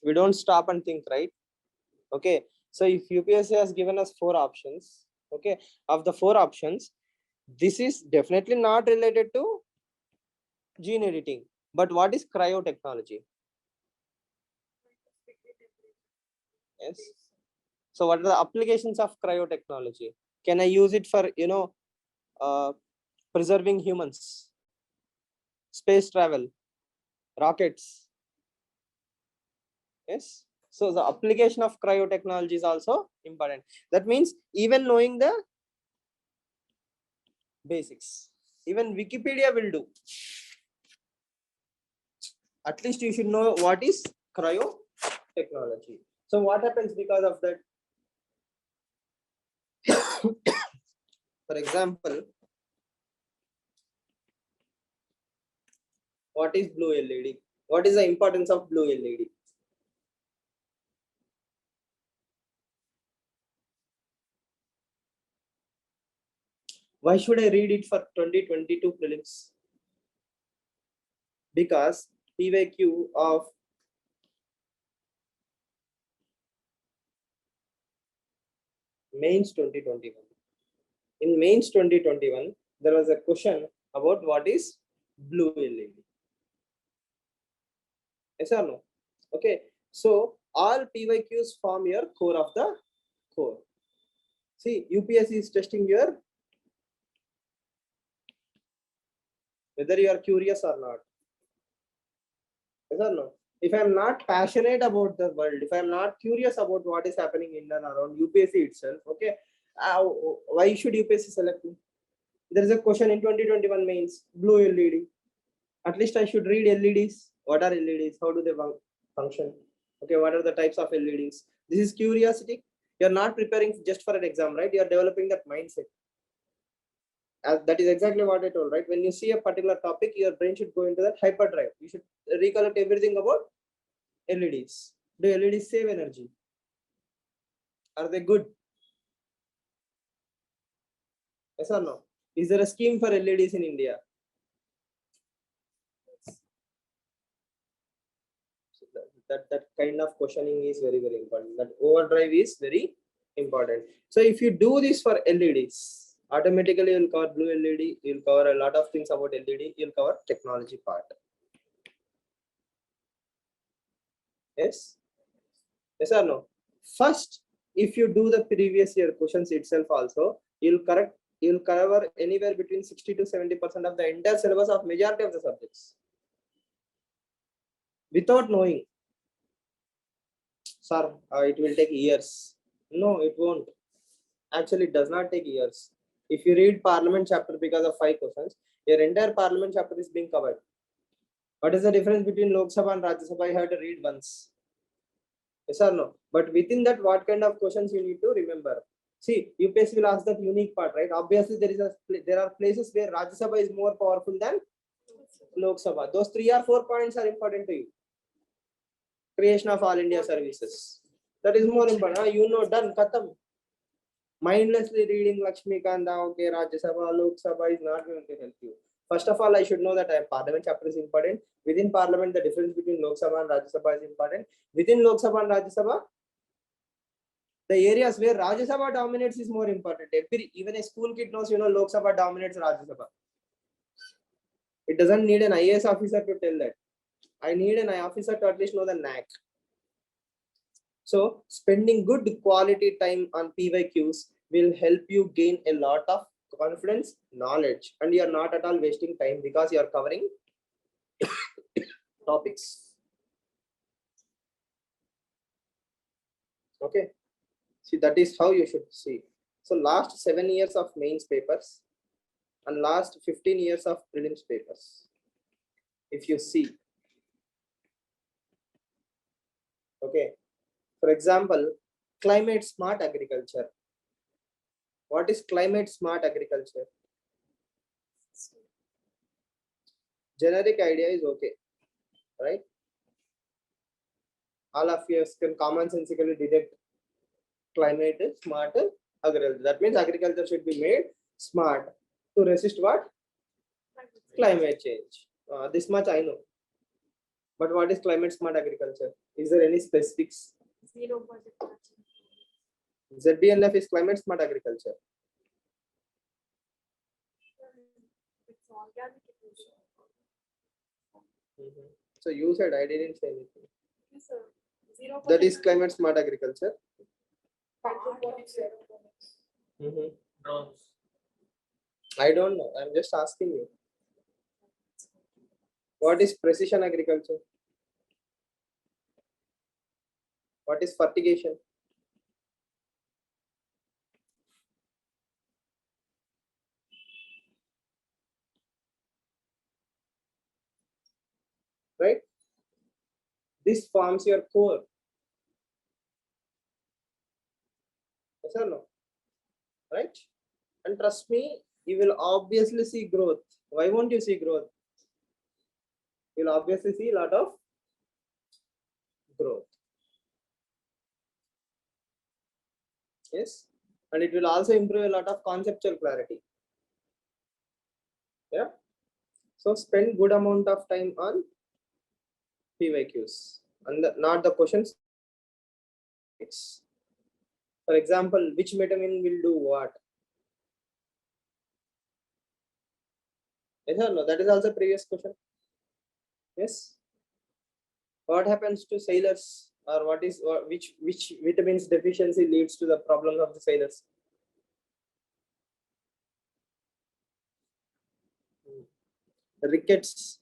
We don't stop and think, right? Okay. So if UPSC has given us 4 options, okay, of the 4 options, this is definitely not related to gene editing. But what is cryotechnology? Yes. So what are the applications of cryotechnology? Can I use it for, preserving humans, space travel, rockets? Yes. So the application of cryotechnology is also important. That means even knowing the basics, even Wikipedia will do. At least you should know what is cryotechnology. So what happens because of that? For example, what is blue LED? What is the importance of blue LED? Why should I read it for 2022 prelims? Because PYQ of mains 2021. In mains 2021, there was a question about what is blue LED. Yes or no? Okay. So all PYQs form your core of the core. See, UPSC is testing your whether you are curious or not. Yes or no? If I'm not passionate about the world, if I'm not curious about what is happening in and around UPSC itself, okay, why should UPSC select me? There is a question in 2021 mains, blue LED. At least I should read LEDs. What are LEDs? How do they function? Okay, what are the types of LEDs? This is curiosity. You're not preparing just for an exam, right? You're developing that mindset. That is exactly what I told, right? When you see a particular topic, your brain should go into that hyperdrive. You should recollect everything about LEDs. Do LEDs save energy? Are they good? Yes or no? Is there a scheme for LEDs in India? So that kind of questioning is very, very important. That overdrive is very important. So if you do this for LEDs, automatically you'll cover blue LED, you'll cover a lot of things about LED, you'll cover technology part. Yes? Yes or no? First, if you do the previous year questions itself also, you'll cover anywhere between 60 to 70% of the entire syllabus of majority of the subjects. Without knowing. Sir, it will take years. No, it won't. Actually, it does not take years. If you read Parliament chapter because of 5 questions, your entire Parliament chapter is being covered. What is the difference between Lok Sabha and Rajya Sabha? You have to read once. Yes or no? But within that, what kind of questions you need to remember? See, UPSC will ask that unique part, right? Obviously, there are places where Rajya Sabha is more powerful than Lok Sabha. Those 3 or 4 points are important to you. Creation of all India services. That is more important. You know, done, khatam. Mindlessly reading Lakshmi Kanda, okay, Rajya Sabha, Lok Sabha is not going to help you. First of all, I should know that Parliament chapter is important. Within Parliament, the difference between Lok Sabha and Rajya Sabha is important. Within Lok Sabha and Rajya Sabha, the areas where Rajya Sabha dominates is more important. Even a school kid knows, Lok Sabha dominates Rajya Sabha. It doesn't need an IAS officer to tell that. I need an officer to at least know the knack. So spending good quality time on PYQs will help you gain a lot of confidence, knowledge, and you are not at all wasting time because you are covering topics. Okay. See, that is how you should see. So last 7 years of mains papers and last 15 years of prelims papers. If you see, okay, for example, climate smart agriculture. What is climate smart agriculture? Generic idea is okay, right? All of you can commonsensically detect climate smart agriculture. That means agriculture should be made smart to resist what? Climate change. This much I know. But what is climate smart agriculture? Is there any specifics? Zero budget matching. ZBNF is climate smart agriculture. It's organic. So you said, I didn't say anything. Yes, sir. Zero That is climate smart agriculture. hydroponics. Drones. I don't know. I'm just asking you. What is precision agriculture? What is fertigation? Right? This forms your core. Yes or no? Right? And trust me, you will obviously see growth. Why won't you see growth? You'll obviously see a lot of growth. Yes? And it will also improve a lot of conceptual clarity. Yeah? So spend good amount of time on PYQs and not the questions. For example, which vitamin will do what? Yes or no? That is also previous question. Yes. What happens to sailors, or which vitamins deficiency leads to the problems of the sailors? Rickets.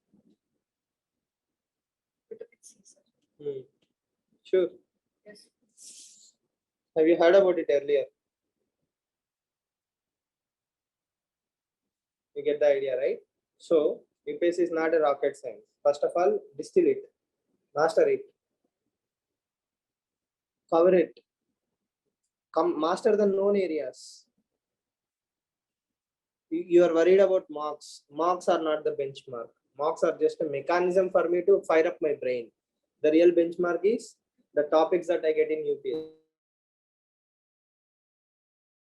Vitamin C, sir. Sure. Yes. Have you heard about it earlier? You get the idea, right? So UPSC is not a rocket science. First of all, distill it, master it, cover it, come master the known areas. You are worried about marks. Marks are not the benchmark. Marks are just a mechanism for me to fire up my brain. The real benchmark is the topics that I get in UPSC.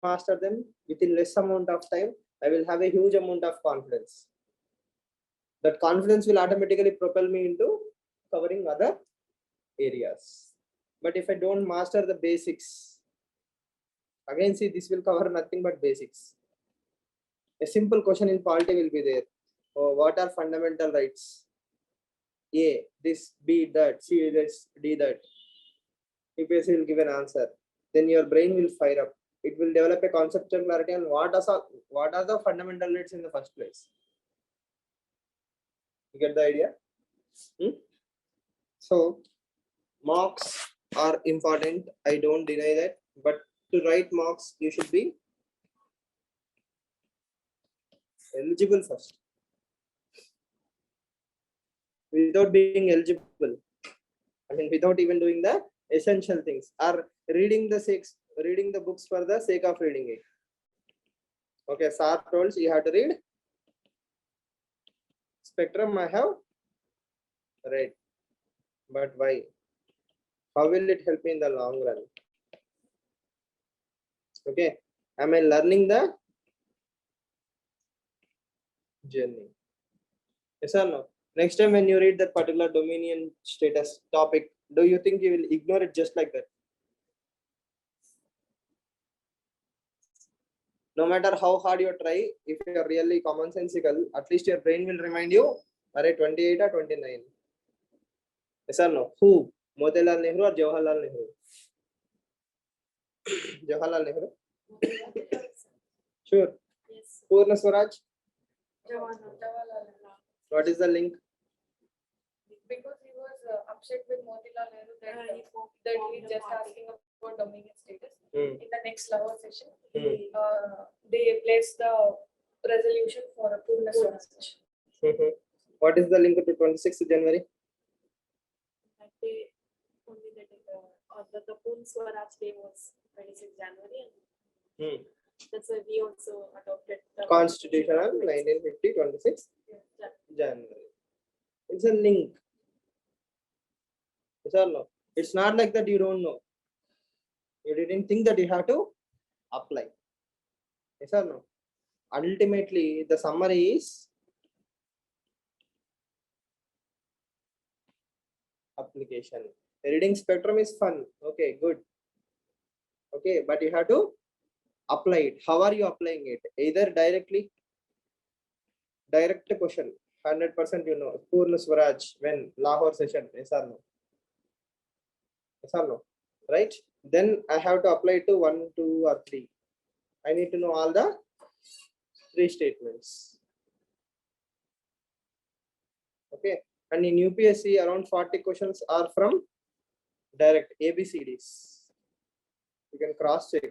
Master them within less amount of time, I will have a huge amount of confidence. That confidence will automatically propel me into covering other areas. But if I don't master the basics, again, see, this will cover nothing but basics. A simple question in polity will be there. Oh, what are fundamental rights? A, this, B, that, C, this, D, that. UPSC will give an answer. Then your brain will fire up. It will develop a conceptual clarity on what are the fundamental rights in the first place. You get the idea? So marks are important. I don't deny that. But to write marks, you should be eligible first. Without being eligible, I mean, without even doing the essential things, or reading the books for the sake of reading it. Okay, sir told you have to read spectrum. I have read, but why? How will it help me in the long run? Okay, am I learning the journey? Yes or no? Next time when you read that particular dominion status topic, do you think you will ignore it just like that? No matter how hard you try, if you're really commonsensical, at least your brain will remind you, are 28 or 29? Yes or no? Who? Motilal Nehru or Jawaharlal Nehru? Jawaharlal Nehru? Sure. Yes. Purna Swaraj? Jawaharlal. What is the link? Because he was upset with Motilal Nehru that he just asking about dominion status. In the next lower session, they placed the resolution for a Purna Swaraj. What is the link to 26th January? That day, only that the Purna Swaraj day was 26th January. That's why we also adopted the Constitution on 1950, 26th January. It's a link. Yes or no? It's not like that you don't know. You didn't think that you have to apply. Yes or no? Ultimately, the summary is application. Reading spectrum is fun. Okay, good. Okay, but you have to apply it. How are you applying it? Either directly, direct question, 100% you know. Purna Swaraj, when Lahore session, yes or no? Yes or no? Right? Then I have to apply it to 1, 2, or 3. I need to know all the 3 statements. Okay, and in UPSC, around 40 questions are from direct ABCDs. You can cross check.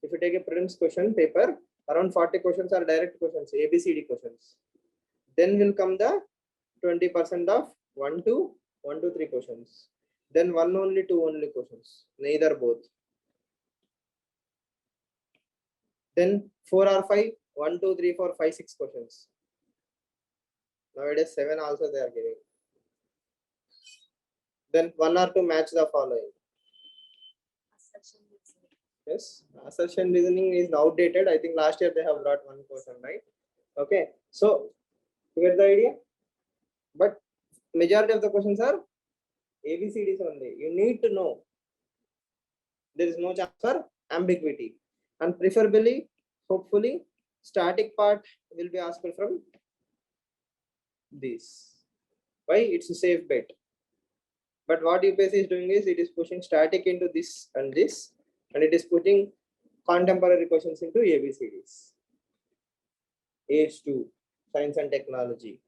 If you take a prelims question paper, around 40 questions are direct questions, ABCD questions. Then will come the 20% of 1 to 3 questions. Then 1 only, 2 only questions, neither both. Then 4 or 5, 1, 2, 3, 4, 5, 6 questions. Nowadays 7 also they are giving. Then 1 or 2 match the following. Yes, assertion reasoning is outdated. I think last year they have brought 1 question, right? Okay, so you get the idea. But majority of the questions are ABCDs only. You need to know. There is no chance for ambiguity, and preferably, hopefully, static part will be asked from this. Why? It's a safe bet. But what UPSC is doing is it is pushing static into this, and it is putting contemporary questions into ABCDs. AS2, science and technology.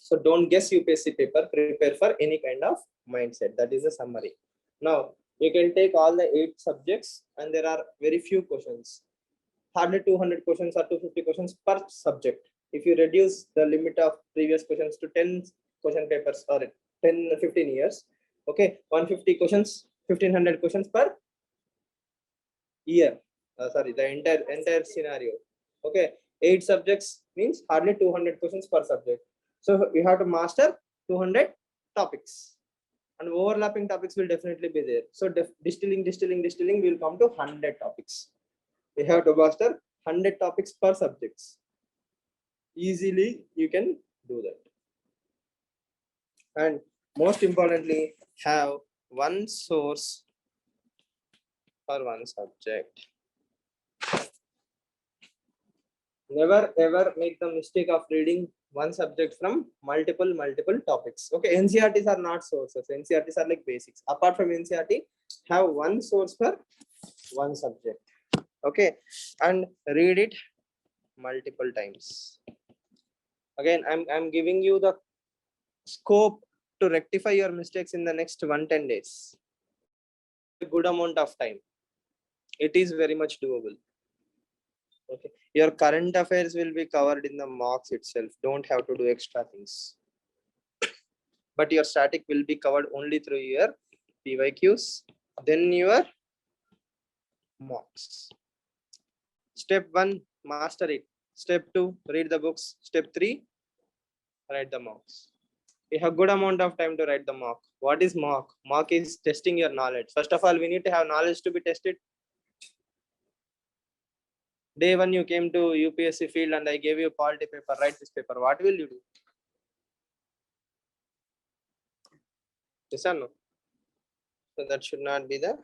So don't guess UPSC paper, prepare for any kind of mindset. That is the summary. Now, you can take all the 8 subjects and there are very few questions. Hardly 200 questions or 250 questions per subject. If you reduce the limit of previous questions to 10 question papers or 10, 15 years, okay, 150 questions, 1500 questions per year. Sorry, the entire scenario. Okay, 8 subjects means hardly 200 questions per subject. So you have to master 200 topics, and overlapping topics will definitely be there. So distilling will come to 100 topics. We have to master 100 topics per subjects. Easily you can do that. And most importantly, have one source for one subject. Never ever make the mistake of reading one subject from multiple topics. Okay, NCRTs are not sources. NCRTs are like basics. Apart from NCRT, have one source for one subject. Okay, and read it multiple times. Again, I'm giving you the scope to rectify your mistakes in the next 110 days. A good amount of time. It is very much doable. Okay, your current affairs will be covered in the mocks itself. Don't have to do extra things. But your static will be covered only through your PYQs, then your mocks. Step 1, master it. Step 2, read the books. Step 3, write the mocks. You have good amount of time to write the mock. What is mock? Mock is testing your knowledge. First of all, we need to have knowledge to be tested. Day 1, you came to UPSC field and I gave you a polity paper, write this paper. What will you do? Yes or no? So that should not be the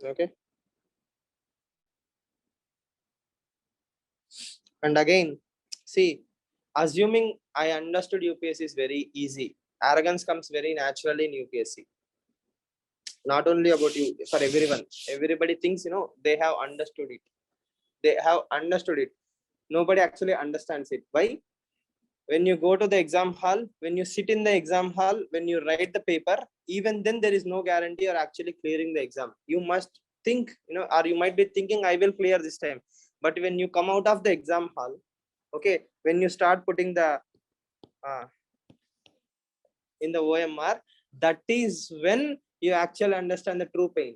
okay. And again, see, assuming I understood UPSC is very easy. Arrogance comes very naturally in UPSC. Not only about you, for everyone. Everybody thinks, they have understood it. They have understood it. Nobody actually understands it. Why? When you go to the exam hall, when you sit in the exam hall, when you write the paper, even then there is no guarantee you're actually clearing the exam. You must think, or you might be thinking, I will clear this time. But when you come out of the exam hall, okay, when you start putting the in the OMR, that is when you actually understand the true pain.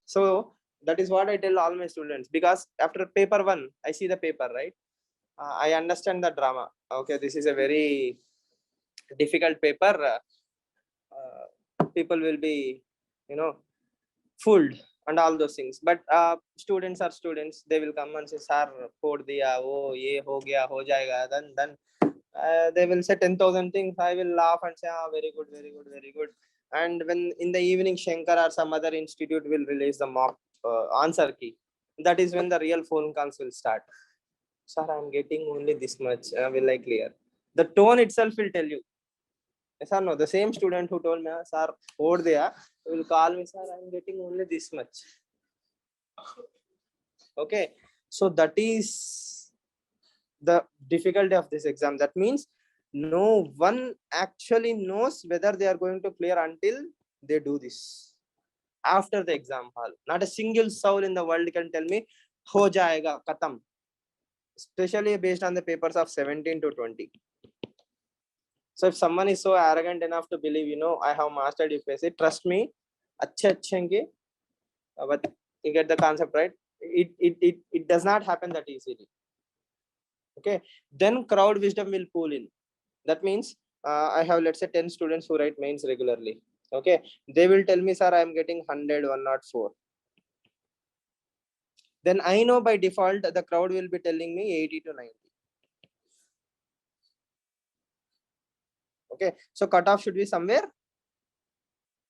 So that is what I tell all my students, because after paper 1, I see the paper, right? I understand the drama. Okay, this is a very difficult paper. People will be, fooled and all those things. But students are students. They will come and say, "Sir, code diya, oh, ye ho gaya, ho jayega." Then they will say 10,000 things. I will laugh and say, "Ah, very good, very good, very good." And when in the evening, Shankar or some other institute will release the mock answer key, that is when the real phone calls will start. Sir, I'm getting only this much. Will I clear? The tone itself will tell you. Yes or no? The same student who told me, "Sir, hold there," will call me, "Sir, I'm getting only this much." Okay, so that is the difficulty of this exam. That means no one actually knows whether they are going to clear until they do this after the exam hall. Not a single soul in the world can tell me ho jayega khatam, especially based on the papers of 17 to 20. So if someone is so arrogant enough to believe, I have mastered UPSC, trust me, but you get the concept, right? It does not happen that easily. Okay, then crowd wisdom will pull in. That means I have, let's say, 10 students who write mains regularly. Okay, they will tell me, "Sir, I am getting 100, 104." Then I know by default the crowd will be telling me 80 to 90. Okay, so cutoff should be somewhere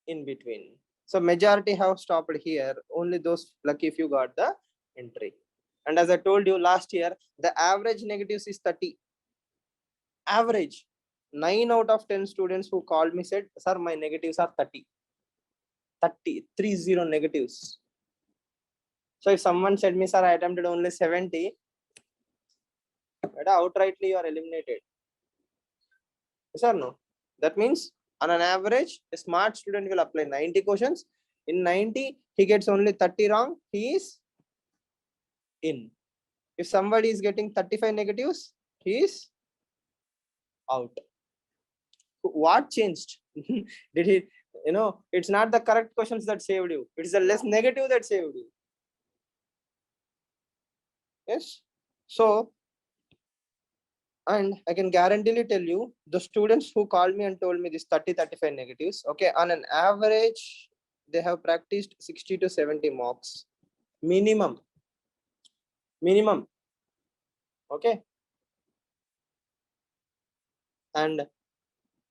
in between. So majority have stopped here. Only those lucky if you got the entry. And as I told you last year, the average negatives is 30. Average. 9 out of 10 students who called me said, "Sir, my negatives are 30." 30 negatives. So if someone said me, sir, I attempted only 70, outrightly you are eliminated. Yes or no? That means on an average, a smart student will apply 90 questions. In 90, he gets only 30 wrong. He is in. If somebody is getting 35 negatives, he is out. What changed? Did he, it's not the correct questions that saved you. It's the less negative that saved you. Yes. So, and I can guaranteely tell you, the students who called me and told me this 30-35 negatives, okay, on an average, they have practiced 60 to 70 mocks. Minimum. Okay. And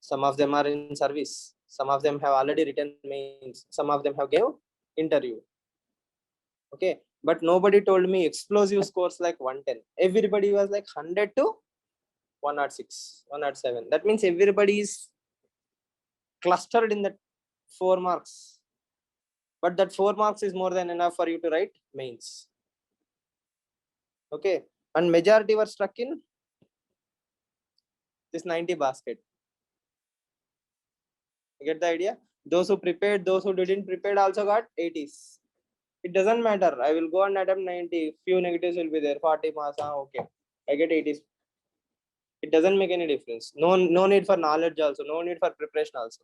some of them are in service. Some of them have already written mains. Some of them have gave interview. Okay. But nobody told me explosive scores like 110. Everybody was like 100 to 106, 107. That means everybody is clustered in that 4 marks. But that 4 marks is more than enough for you to write mains. Okay. And majority were stuck in this 90 basket. You get the idea? Those who prepared, those who didn't prepare also got 80s. It doesn't matter. I will go and attempt 90. Few negatives will be there. 40 marks. Okay. I get 80s. It doesn't make any difference. No need for knowledge also. No need for preparation also.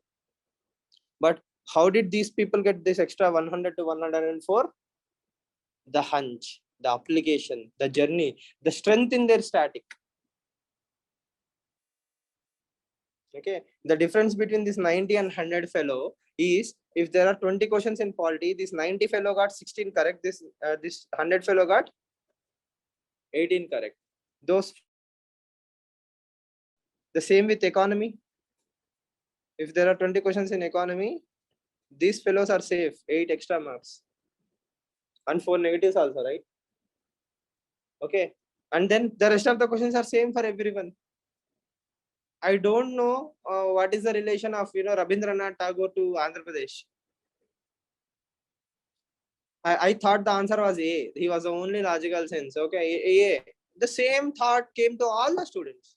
But how did these people get this extra 100 to 104? The hunch, the application, the journey, the strength in their static. Okay. The difference between this 90 and 100 fellow is, if there are 20 questions in polity, this 90 fellow got 16 correct. This 100 fellow got 18 correct. Those, the same with economy. If there are 20 questions in economy, these fellows are safe, 8 extra marks and 4 negatives also, right? Okay. And then the rest of the questions are same for everyone. I don't know what is the relation of Rabindranath Tagore to Andhra Pradesh. I thought the answer was A. He was the only logical sense. Okay, A. The same thought came to all the students.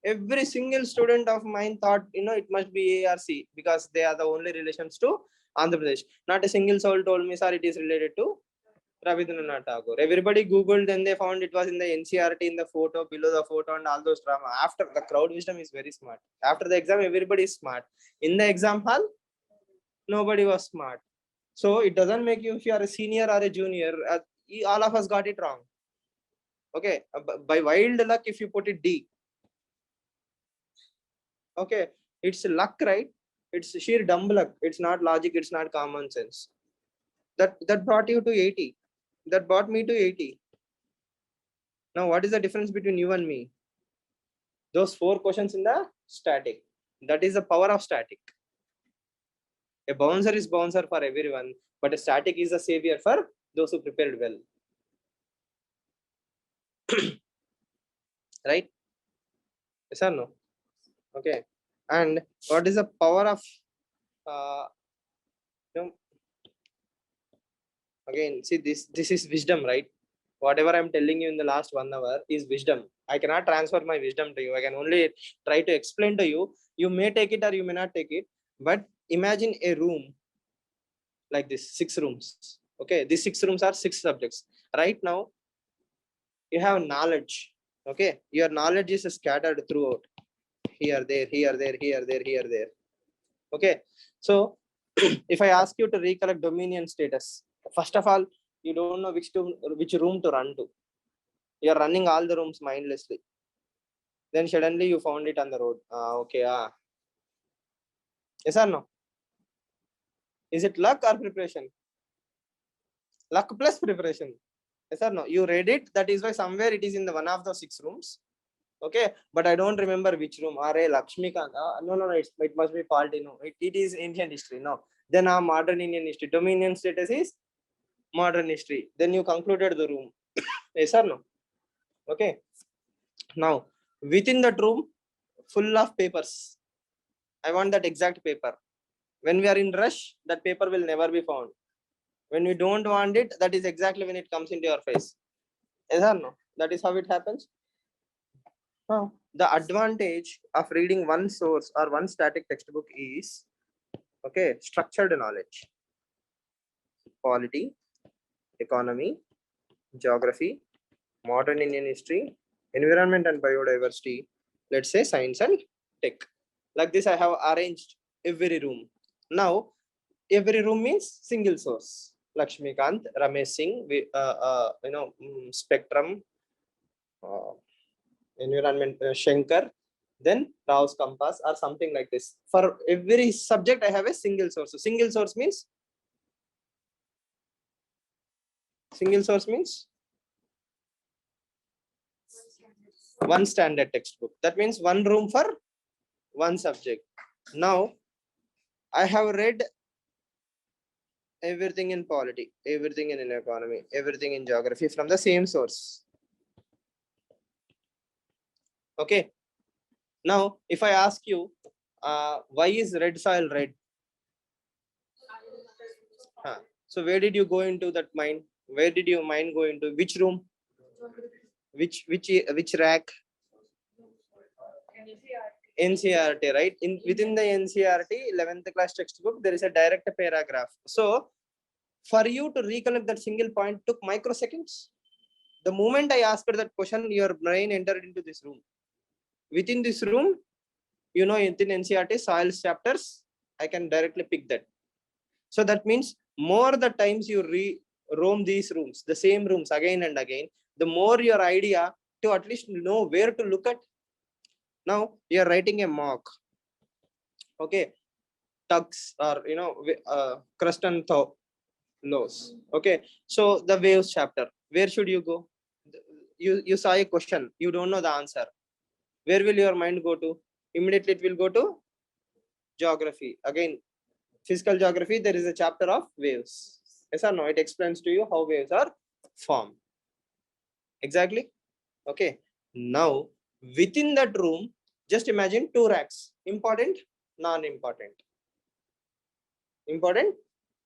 Every single student of mine thought, it must be A or C, because they are the only relations to Andhra Pradesh. Not a single soul told me, sir, it is related to Rabindranath Tagore. Everybody Googled, then they found it was in the NCRT, in the photo, below the photo, and all those drama. After, the crowd wisdom is very smart. After the exam, everybody is smart. In the exam hall, nobody was smart. So it doesn't make you if you are a senior or a junior. All of us got it wrong. Okay, by wild luck, if you put it D. Okay, it's luck, right? It's sheer dumb luck. It's not logic. It's not common sense. That brought you to 80. That brought me to 80. Now, what is the difference between you and me? Those 4 questions in the static. That is the power of static. A bouncer is bouncer for everyone, but a static is a savior for those who prepared well. Right? Yes or no? Okay. And what is the power of again, see, this is wisdom, right? Whatever I'm telling you in the last 1 hour is wisdom. I cannot transfer my wisdom to you. I can only try to explain to you. You may take it or you may not take it. But imagine a room like this, 6 rooms. Okay, these 6 rooms are 6 subjects. Right now, you have knowledge. Okay, your knowledge is scattered throughout. Here, there, here, there, here, there, here, there. Okay, so if I ask you to recollect dominion status, first of all, you don't know which room to run to. You're running all the rooms mindlessly. Then suddenly you found it on the road. Okay. Yes or no? Is it luck or preparation? Luck plus preparation. Yes or no? You read it. That is why somewhere it is in the one of the 6 rooms. Okay, but I don't remember which room. Lakshmikant. No. It must be faulty. No, it is Indian history. No. Then modern Indian history. Dominion status is modern history. Then you concluded the room. Yes or no? Okay. Now, within that room, full of papers. I want that exact paper. When we are in rush, that paper will never be found. When we don't want it, that is exactly when it comes into your face. Yes or no? That is how it happens. The advantage of reading one source or one static textbook is, okay, structured knowledge, polity, economy, geography, modern Indian history, environment and biodiversity, let's say science and tech. Like this, I have arranged every room. Now, every room means single source. Lakshmikant, Ramesh Singh, Spectrum, environment, Shankar, then Rao's compass or something like this. For every subject, I have a single source. So single source means one standard textbook. That means one room for one subject. Now, I have read everything in polity, everything in economy, everything in geography from the same source. Okay. Now, if I ask you, why is red soil red? So where did you go into that mind? Where did your mind go into? Which room? Which rack? NCRT, right? Within the NCRT 11th class textbook, there is a direct paragraph. So for you to recollect that single point took microseconds. The moment I asked that question, your brain entered into this room. Within this room, you know, in NCRT soils chapters, I can directly pick that. So that means more the times you roam these rooms, the same rooms again and again, the more your idea to at least know where to look at. Now you are writing a mock. Okay, tugs or crust and thaw lows. Okay, so the waves chapter, where should you go? You saw a question, you don't know the answer. Where will your mind go to? Immediately it will go to geography. Again, physical geography, there is a chapter of waves. Yes or no? It explains to you how waves are formed. Exactly. Okay. Now, within that room, just imagine two racks. Important, non-important. Important,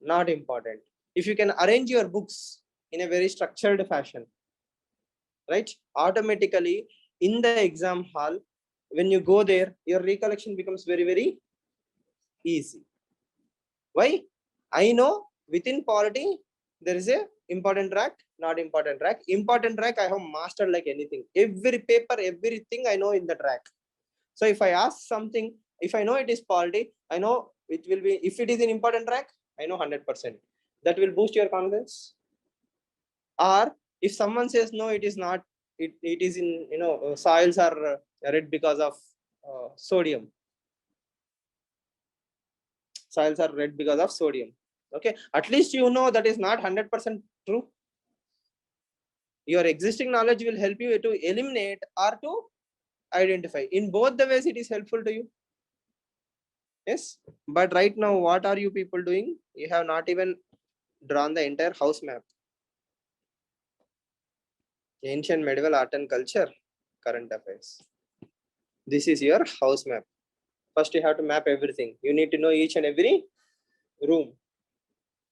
not important. If you can arrange your books in a very structured fashion, right? Automatically, in the exam hall, when you go there, your recollection becomes very, very easy. Why? I know within polity, there is a important rack, not important rack. Important rack, I have mastered like anything. Every paper, everything I know in the track. So if I ask something, if I know it is polity, I know it will be, if it is an important rack, I know 100%. That will boost your confidence. Or if someone says, no, it is not, it is in, soils are red because of sodium. Soils are red because of sodium. Okay, at least you know that is not 100% true. Your existing knowledge will help you to eliminate or to identify. In both the ways, it is helpful to you. Yes, but right now, what are you people doing? You have not even drawn the entire house map. Ancient medieval art and culture, current affairs. This is your house map. First, you have to map everything. You need to know each and every room.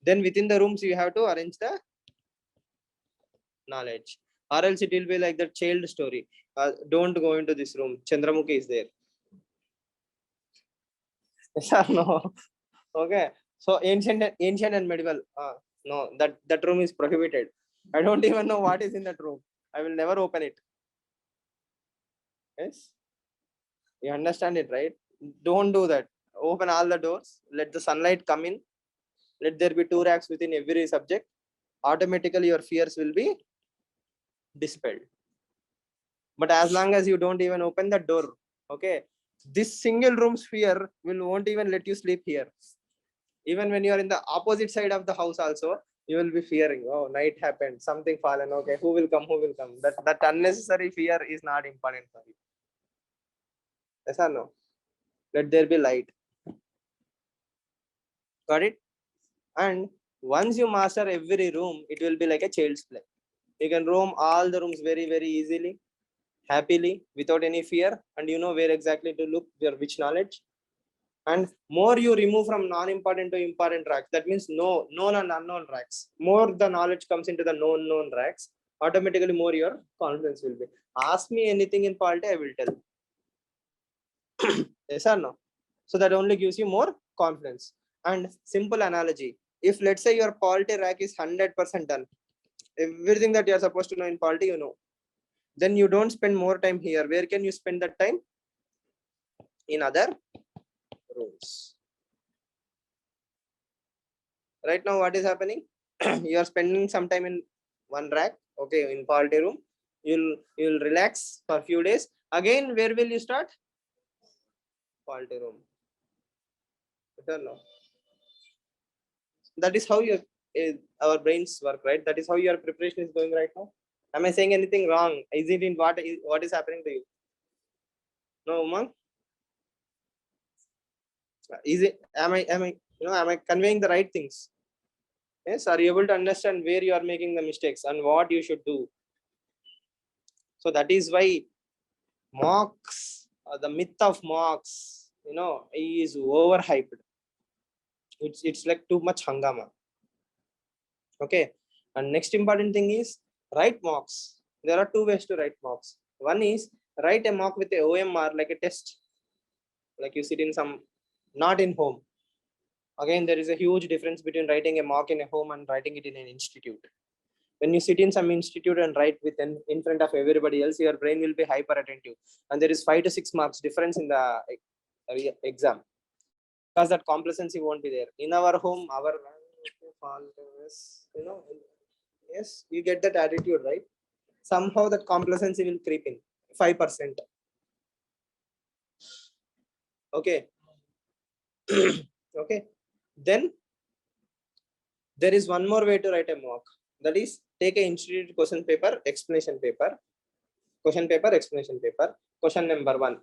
Then within the rooms, you have to arrange the knowledge. Or else it will be like the child story. Don't go into this room. Chandramukhi is there. Yes or no? Okay. So ancient and medieval. No, that room is prohibited. I don't even know what is in that room. I will never open it. Yes. You understand it, right? Don't do that. Open all the doors. Let the sunlight come in. Let there be two racks within every subject. Automatically your fears will be dispelled. But as long as you don't even open the door, okay, this single room sphere won't even let you sleep here. Even when you are in the opposite side of the house also, you will be fearing, oh, night happened, something fallen, okay, who will come? That unnecessary fear is not important for you. Yes or no? Let there be light. Got it? And once you master every room, it will be like a child's play. You can roam all the rooms very, very easily, happily, without any fear, and you know where exactly to look, which knowledge. And more you remove from non-important to important racks, that means known and unknown racks. More the knowledge comes into the known racks, automatically more your confidence will be. Ask me anything in polity, I will tell. Yes or no? So that only gives you more confidence. And simple analogy, if let's say your polity rack is 100% done, everything that you are supposed to know in polity you know, then you don't spend more time here. Where can you spend that time? In other rooms. Right now what is happening? You are spending some time in one rack, okay, in polity room. You'll relax for a few days. Again, where will you start? Polity room. I don't know. That is how our brains work, right? That is how your preparation is going right now. Am I saying anything wrong? Is it in what is happening to you? No, Umang? Is it, am I conveying the right things? Yes, are you able to understand where you are making the mistakes and what you should do? So that is why mocks, the myth of mocks, is overhyped. It's like too much hangama. Okay. And next important thing is write mocks. There are two ways to write mocks. One is write a mock with a OMR, like a test, like you sit in some, not in home. Again, there is a huge difference between writing a mock in a home and writing it in an institute. When you sit in some institute and write in front of everybody else, your brain will be hyper attentive, and there is 5 to 6 marks difference in the exam, because that complacency won't be there. In our home, yes, you get that attitude, right? Somehow that complacency will creep in 5%. Okay. Okay. Then there is one more way to write a mock. That is, take an institute question paper, explanation paper, question paper, explanation paper. Question number 1.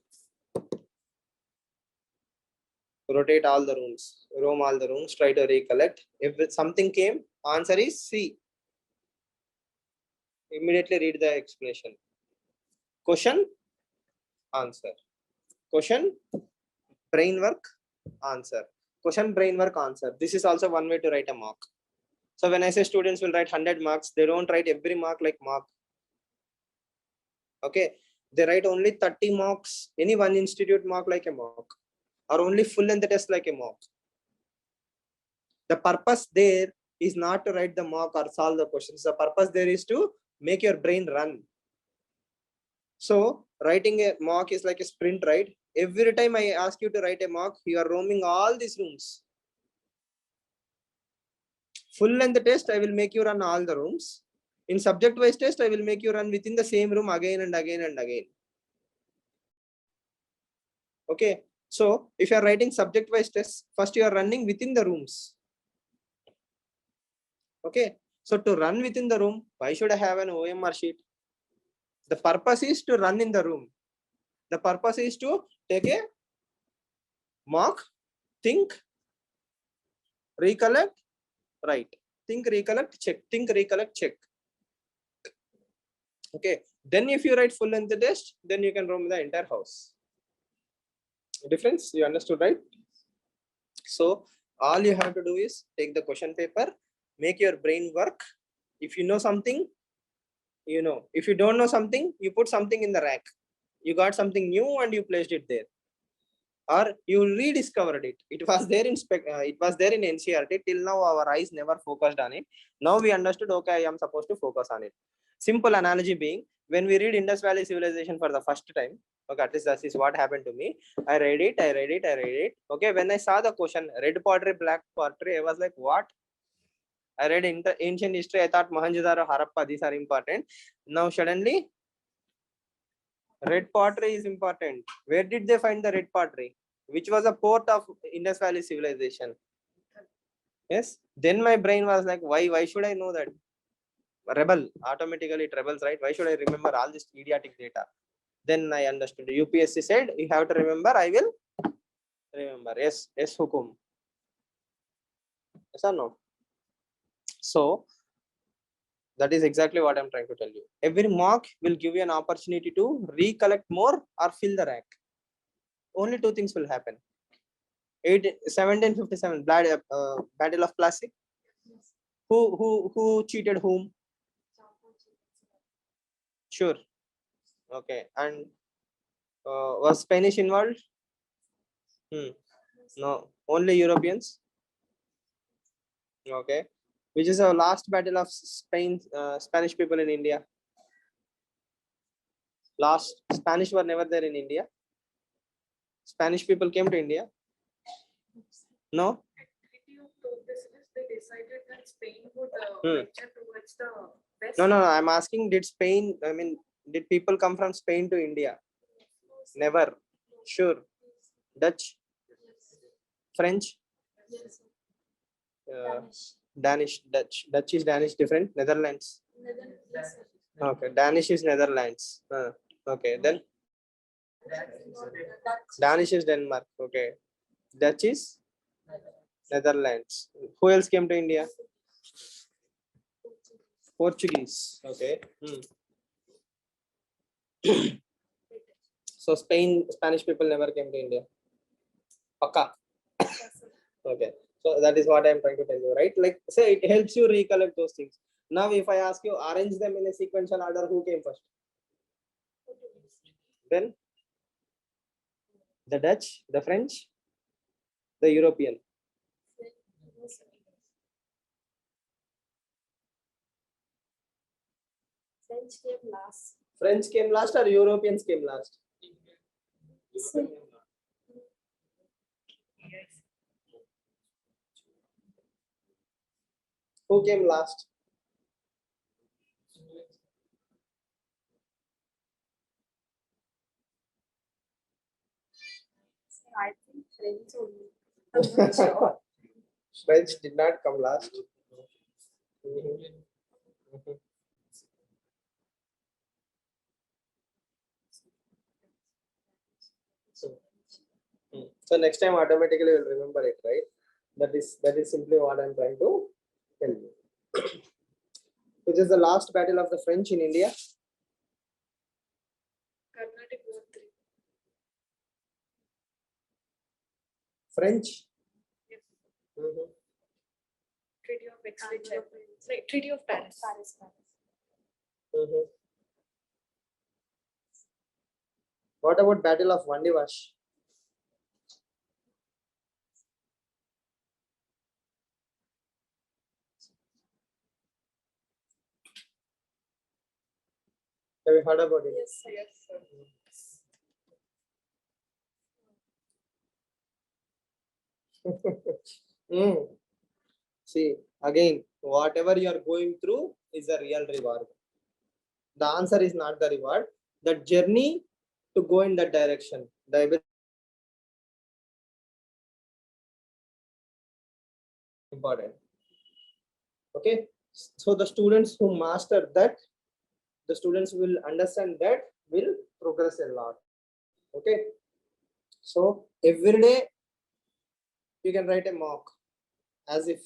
Rotate all the rooms, roam all the rooms, try to recollect. If something came, answer is C. Immediately read the explanation. Question, answer. Question, brain work, answer. Question, brain work, answer. This is also one way to write a mock. So when I say students will write 100 marks, they don't write every mark like mock. Okay, they write only 30 marks, any one institute mark like a mock, or only full in the test like a mock. The purpose there is not to write the mock or solve the questions. The purpose there is to make your brain run. So writing a mock is like a sprint, right? Every time I ask you to write a mock, you are roaming all these rooms. Full length test, I will make you run all the rooms. In subject wise test, I will make you run within the same room again and again and again. Okay, so if you are writing subject wise tests, first you are running within the rooms. Okay, so to run within the room, why should I have an OMR sheet? The purpose is to run in the room. The purpose is to take a mock, think, recollect, write. Think, recollect, check. Think, recollect, check. Okay, then if you write full length test, then you can roam the entire house. Difference, you understood, right? So all you have to do is take the question paper, make your brain work. If you know something, you know. If you don't know something, you put something in the rack. You got something new and you placed it there, or you rediscovered it. It was there in NCERT. Till now our eyes never focused on it. Now we understood, okay, I am supposed to focus on it. Simple analogy being, when we read Indus Valley Civilization for the first time, okay, at least that is what happened to me. I read it. Okay, when I saw the question, red pottery, black pottery, I was like, what? I read ancient history. I thought Mohenjo-daro, Harappa, these are important. Now suddenly, red pottery is important. Where did they find the red pottery? Which was a port of Indus Valley Civilization. Yes. Then my brain was like, why should I know that? Rebel. Automatically it rebels, right? Why should I remember all this idiotic data? Then I understood. UPSC said, you have to remember. I will remember. Yes, hukum. Yes or no? So that is exactly what I'm trying to tell you. Every mock will give you an opportunity to recollect more or fill the rack. Only two things will happen. 1757 Battle of Plassey. Who cheated whom? Sure. Okay. And was Spanish involved? No, only Europeans. Okay. Which is the last battle of Spanish people in India? Last Spanish were never there in India. Spanish people came to India. No. They decided that Spain would venture towards the west. No. I'm asking, did Spain? I mean, did people come from Spain to India? Never. Sure. Dutch. French. Danish. Dutch is Danish different. Netherlands. Okay. Danish is Netherlands. Okay. Then Danish is Denmark. Okay. Dutch is Netherlands. Who else came to India? Portuguese. Okay. So Spanish people never came to India. Paka. Okay. So that is what I'm trying to tell you, right? Like, say it helps you recollect those things. Now, if I ask you, arrange them in a sequential order, who came first? Then the Dutch, the French, the European. French came last. French came last or Europeans came last? Who came last? I think French only. French did not come last. So next time automatically you'll remember it, right? That is simply what I'm trying to tell you. Which is the last battle of the French in India? Carnatic War 3. French. Yes. Treaty of Ipswich. Treaty of Paris. What about Battle of Vandivash? Have you heard about it? Yes, sir. See, again, whatever you are going through is a real reward. The answer is not the reward. The journey to go in that direction. The important. Okay. So the students who master that, the students will understand that, will progress a lot. Okay. So every day you can write a mock, as if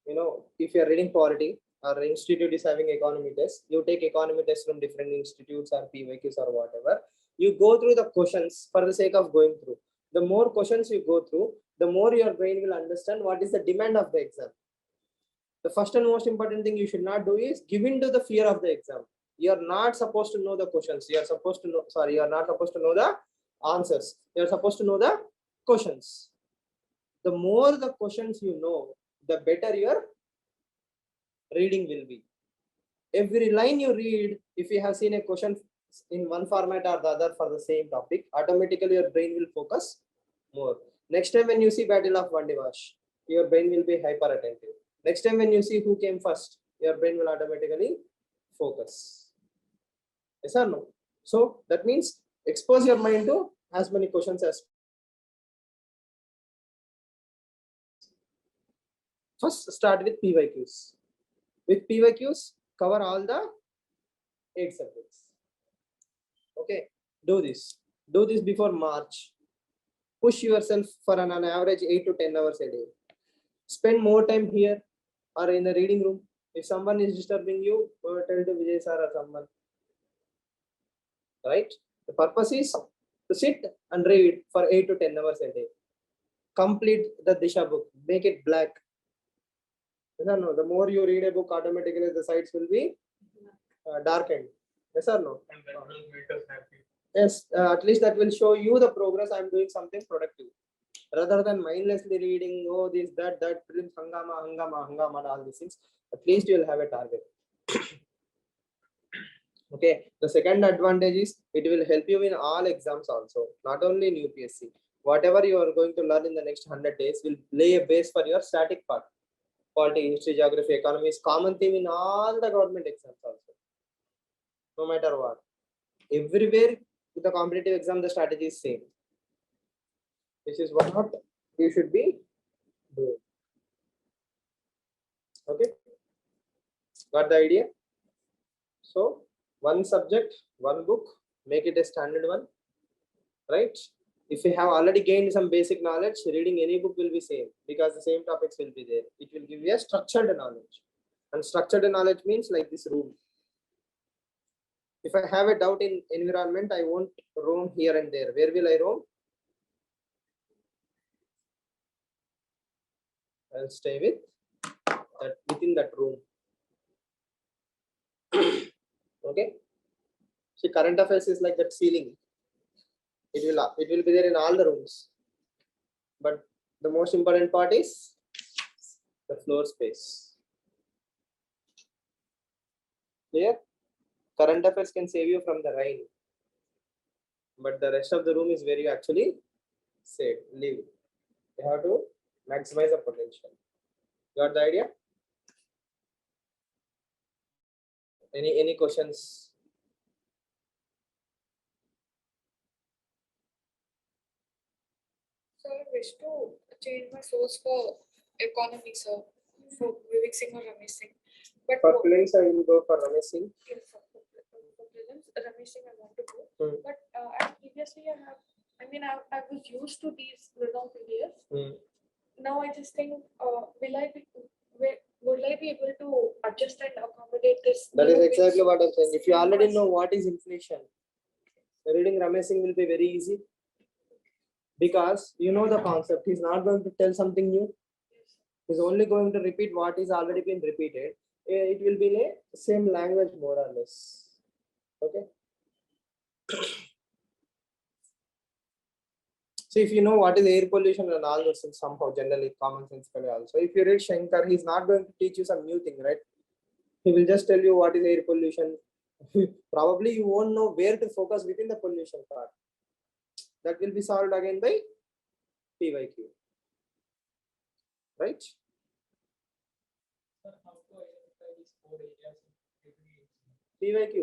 if you are reading polity or institute is having economy test, you take economy test from different institutes or PYQs or whatever. You go through the questions for the sake of going through. The more questions you go through, the more your brain will understand what is the demand of the exam. The first and most important thing you should not do is give in to the fear of the exam. You are not supposed to know the questions. You are supposed to know, you are not supposed to know the answers. You are supposed to know the questions. The more the questions you know, the better your reading will be. Every line you read, if you have seen a question in one format or the other for the same topic, automatically your brain will focus more. Next time when you see Battle of Vandivash, your brain will be hyper attentive. Next time when you see who came first, your brain will automatically focus. Yes or no? So that means expose your mind to as many questions as. First, start with PYQs. With PYQs, cover all the 8 subjects. Okay, do this. Do this before March. Push yourself for an average 8 to 10 hours a day. Spend more time here or in the reading room. If someone is disturbing you, tell to Vijay sir or someone. Right? The purpose is to sit and read for 8 to 10 hours a day. complete the Disha book, make it black. Yes or no? The more you read a book, automatically the sides will be darkened. Yes or no? And that will make us happy. Yes, at least that will show you the progress. I'm doing something productive. Rather than mindlessly reading, oh, this, that, print, hangama, and all these things. At least you will have a target. Okay. The second advantage is it will help you in all exams also, not only in UPSC. Whatever you are going to learn in the next 100 days will lay a base for your static part. Politics, history, geography, economy is common theme in all the government exams also. No matter what. Everywhere with the competitive exam, the strategy is same. This is what you should be doing. Okay. Got the idea? So one subject, one book, make it a standard one, right? If you have already gained some basic knowledge, reading any book will be same because the same topics will be there. It will give you a structured knowledge. And structured knowledge means like this room. If I have a doubt in environment, I won't roam here and there. Where will I roam? I'll stay within that room. Okay. See, current affairs is like that ceiling. It will be there in all the rooms. But the most important part is the floor space. Clear? Current affairs can save you from the rain. But the rest of the room is where you actually live. You have to maximize the potential. Got the idea? Any questions? So I wish to change my source for economy, sir, for Vivek Singh or Ramesh Singh. But For prelims, I will go for Ramesh Singh. yes, sir, for prelims, Ramesh Singh I want to go. But previously I was used to these renowned PDFs. Now I just think, would I be able to adjust and accommodate this? That is new exactly bits? what I'm saying. If you already know what is inflation, reading Ramesh Singh will be very easy because you know the concept. He's not going to tell something new. He's only going to repeat what is already been repeated. It will be in a same language more or less. Okay. So if you know what is air pollution and all those things somehow generally common sense also. If you read Shankar, he's not going to teach you some new thing, right? He will just tell you what is air pollution. Probably you won't know where to focus within the pollution part. That will be solved again by PYQ. Right? Sir, how to identify these 4 areas in PYQ.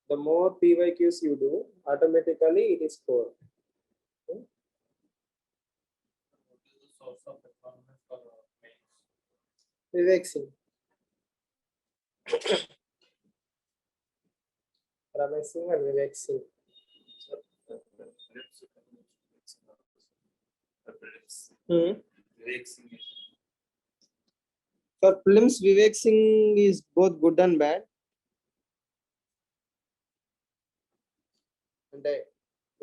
The more PYQs you do, automatically it is 4. What is the source of requirement for mains? Vivek Singh. Ramesh Singh and Vivek Singh. For prelims, Vivek Singh is both good and bad. And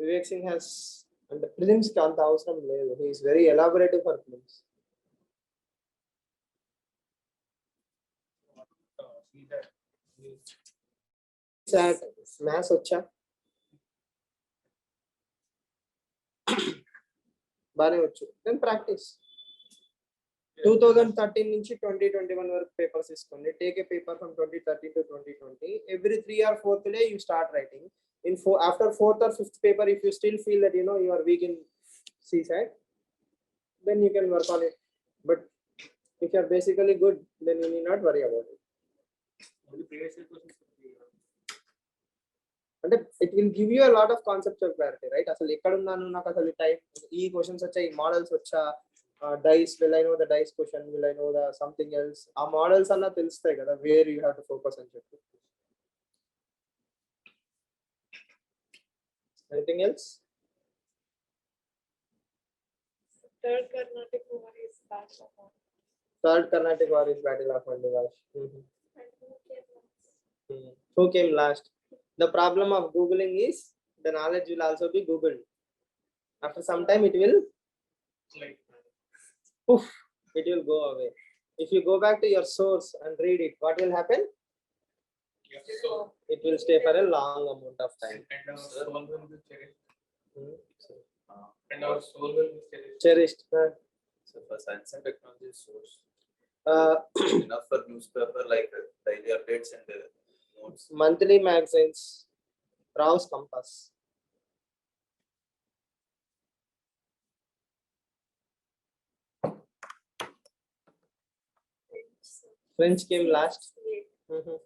Vivek Singh has, and the prelims can't avasram ledu. He is very elaborative for prelims. Maths వచ్చా బానే వచ్చు then practice 2013 నుంచి 2021 వరకు papers తీసుకోండి take a paper from 2013 to 2020 every 3 or 4th day you start writing in after 4th or 5th paper if you still feel that you are weak in C side then you can work on it but if you are basically good then you need not worry about it Only previous year questions. అంటే it will give you a lot of conceptual clarity right అసలు ఎక్కడ ఉన్నాను నాకు అసలు type ఈ questions వచ్చా ఈ models వచ్చా dice will I know the dice question will I know the something else ఆ మోడల్స్ అన్నా తెలుస్తాయి కదా where you have to focus అని చెప్పి anything else Third Carnatic War is Battle of Mandi. Third Carnatic war is battle of Wandiwash And who came last the problem of googling is the knowledge will also be googled After some time, it will Like, poof, it will go away. If you go back to your source and read it, what will happen? yes, so, It will stay for a long amount of time. and our soul will be cherished. Hmm. And our soul will be cherished. Cherished. So for science and technology source, Uh, enough for newspaper like daily updates and notes. monthly magazines, Rao's Compass. French came last. Mhm.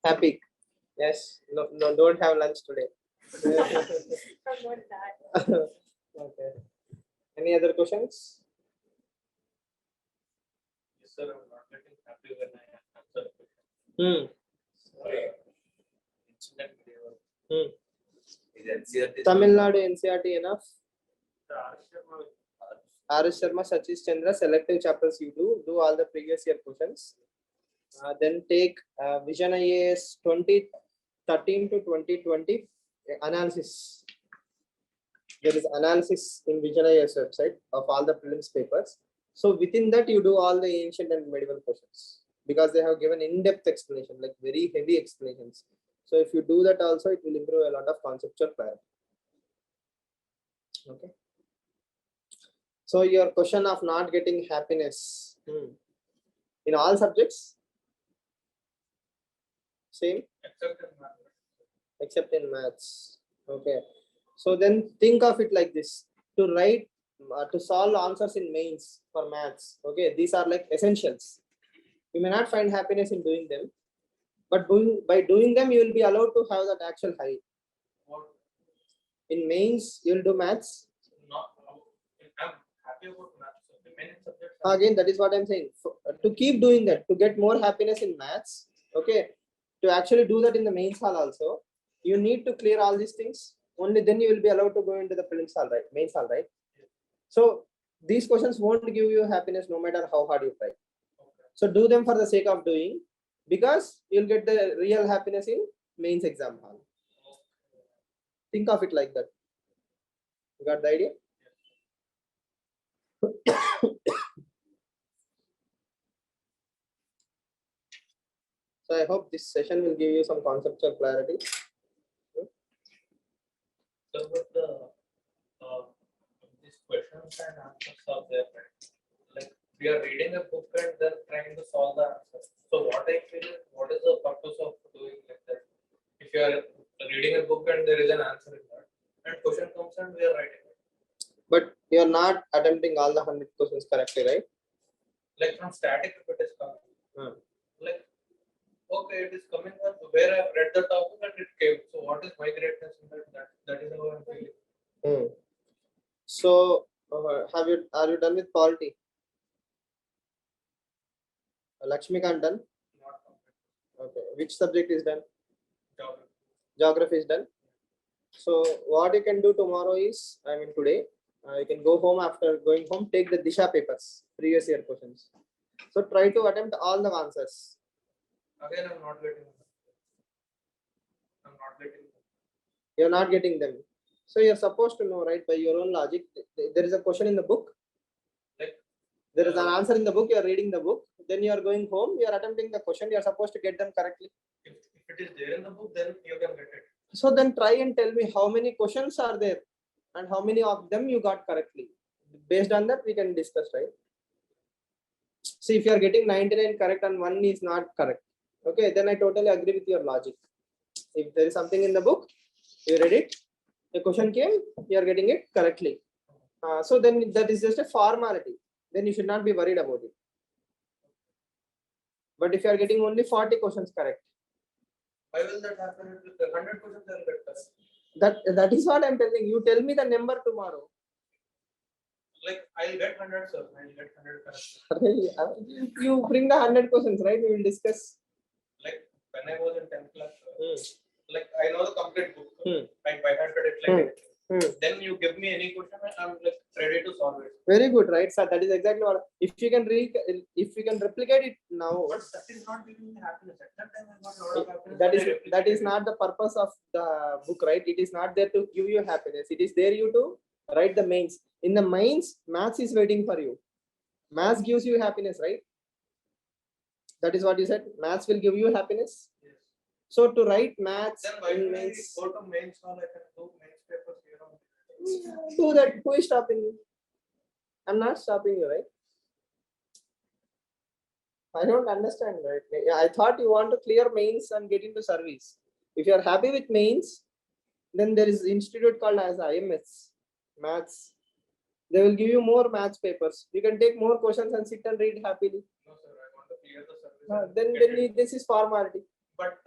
Happy. Yes. No, no, don't have lunch today. Okay. Any other questions? Yes, sir, I'm not getting happy when I answer a question. Hmm. Sorry. Incident medieval. Hmm. Is NCERT Tamil Nadu NCERT enough? The Arshama R.S. Sharma, Satish Chandra, selective chapters you do all the previous year questions. Then take Vision IAS 2013 to 2020 analysis. There is analysis in Vision IAS website of all the prelims papers. So within that you do all the ancient and medieval questions because they have given in-depth explanation, like very heavy explanations. So if you do that also, it will improve a lot of conceptual clarity. Okay. So your question of not getting happiness in all subjects, same except in mathematics. except in maths. Okay. So then think of it like this: to write, to solve answers in mains for maths. Okay, these are like essentials. You may not find happiness in doing them, but by doing them, you will be allowed to have that actual high. What? In mains, you will do maths. Not, I'm happy about maths. So the main subjects. Again, that is what I'm saying. To keep doing that, to get more happiness in maths, okay, to actually do that in the mains hall also, you need to clear all these things. Only then you will be allowed to go into the prelims hall, right? Mains hall, right? So these questions won't give you happiness no matter how hard you try. So do them for the sake of doing, because you'll get the real happiness in mains exam hall. Think of it like that. You got the idea? So I hope this session will give you some conceptual clarity. So with these questions and answers are there, right? Like we are reading a book and then trying to solve the answers. So what I feel is, what is the purpose of doing like that? If you are reading a book and there is an answer in that, and question comes and we are writing it. But you are not attempting all the 100 questions correctly, right? Like from static, if it is coming, like okay, it is coming up where I have read the topic and it came. So what is my greatness in that? That is how I'm feeling. So are you done with polity? Lakshmikant done? Not complete. Okay. Which subject is done? Geography. Geography is done. So what you can do tomorrow is, I mean today, you can go home. After going home, take the Disha papers, previous year questions. So try to attempt all the answers. Again, I'm not getting them. I'm not getting them. You're not getting them. So you're supposed to know, right, by your own logic. There is a question in the book. Like there is an answer in the book. You are reading the book. Then you are going home. You are attempting the question. You are supposed to get them correctly. if it is there in the book, then you can get it. So then try and tell me how many questions are there and how many of them you got correctly. Based on that, we can discuss, right? See, if you are getting 99 correct and one is not correct, okay, then I totally agree with your logic. If there is something in the book, you read it, the question came, you are getting it correctly. So then that is just a formality. Then you should not be worried about it. But if you are getting only 40 questions correct, why will that happen? With the 100 questions, I'll get correct. that is what I'm telling you. Tell me the number tomorrow. Like I'll get 100, sir. I'll get 100 correct. You bring the 100 questions, right? We will discuss. Like when I was in 10th class, like I know the complete book. Like by heart it like Then you give me any question, I'm like ready to solve it. Very good, right? So that is exactly what. If you can replicate it now, But that is not giving me happiness. At that time, I got a lot of happiness. that is not the purpose of the book, right? It is not there to give you happiness. It is there you to write the mains. In the mains, maths is waiting for you. Maths gives you happiness, right? That is what you said. Maths will give you happiness. Yes. So to write maths Then why in do I mains, go to mains hall? I can do mains papers here on. do that. Who is stopping you? I'm not stopping you, right? I don't understand, right? I thought you want to clear mains and get into service. If you are happy with mains, then there is institute called as IMS, maths. They will give you more maths papers. You can take more questions and sit and read happily. No, sir, I want to clear the service. This is formality. But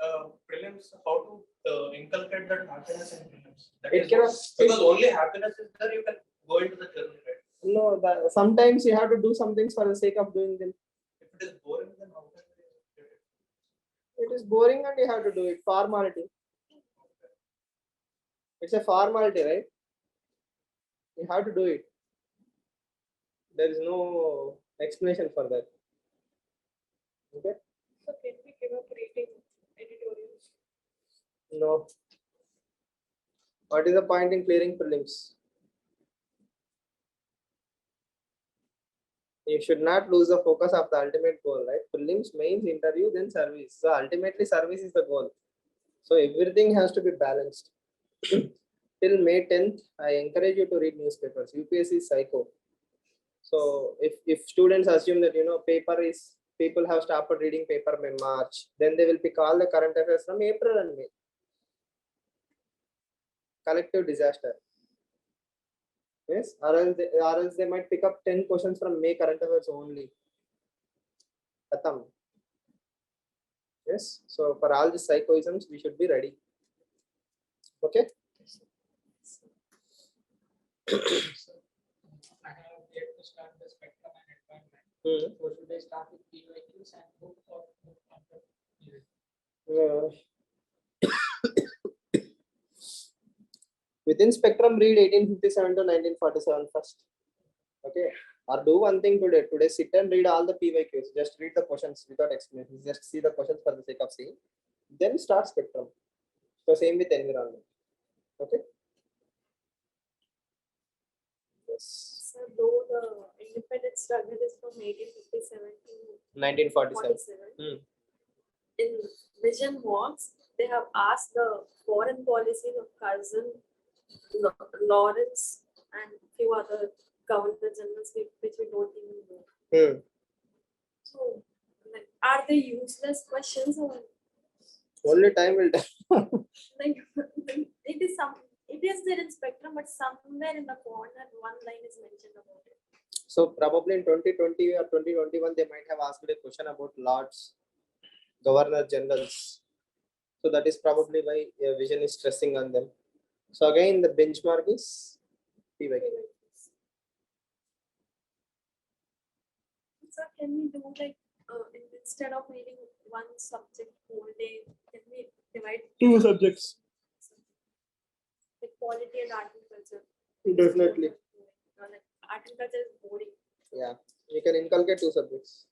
prelims, how to inculcate that happiness in prelims? That It is cannot- because only happiness is there, you can go into the journey, right? No, sometimes you have to do some things for the sake of doing them. If it is boring, then how can we get it? It is boring and you have to do it. Formality. It's a formality, right? You have to do it. There is no explanation for that. Okay? So can we give up reading editorials? No. What is the point in clearing prelims? You should not lose the focus of the ultimate goal, right? Prelims, mains, interview, then service. So ultimately, service is the goal. So everything has to be balanced. Till May 10th, I encourage you to read newspapers. UPSC is psycho. So if students assume that people have started reading paper by March, then they will pick all the current affairs from April and May. Collective disaster. Yes, or else they might pick up 10 questions from May current affairs only. Khatam. Yes, so for all these psychoisms, we should be ready. Okay. I have yet to start the spectrum and environment. So should I start with PYQs and book or book after PYQ? Within spectrum, read 1857 to 1947 first. Okay. Or do one thing today. Today, sit and read all the PYQs. Just read the questions without explanation. Just see the questions for the sake of seeing. Then start spectrum. So same with environment. Okay. Yes. So though the independence struggle is from 1857 to 1947. in Vision Walks, they have asked the foreign policies of Curzon, Lawrence, and few other governor generals which we don't even know. So, like, are they useless questions or Only time will tell. like it is there in spectrum, but somewhere in the corner one line is mentioned about it. So probably in 2020 or 2021, they might have asked a question about lords, governor generals. So that is probably why Vision is stressing on them. So again, the benchmark is PYQ. So can we do like instead of reading one subject whole day, can we divide 2 subjects. like polity and art and culture? Definitely. Like art and culture is boring. Yeah, you can inculcate 2 subjects.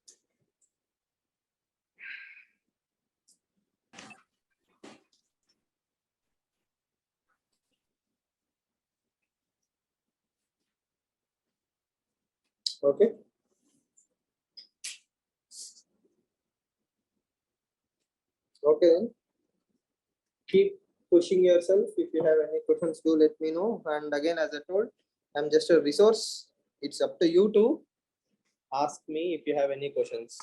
Okay. Okay then. Keep pushing yourself. If you have any questions, do let me know. And again, as I told, I'm just a resource. It's up to you to ask me if you have any questions.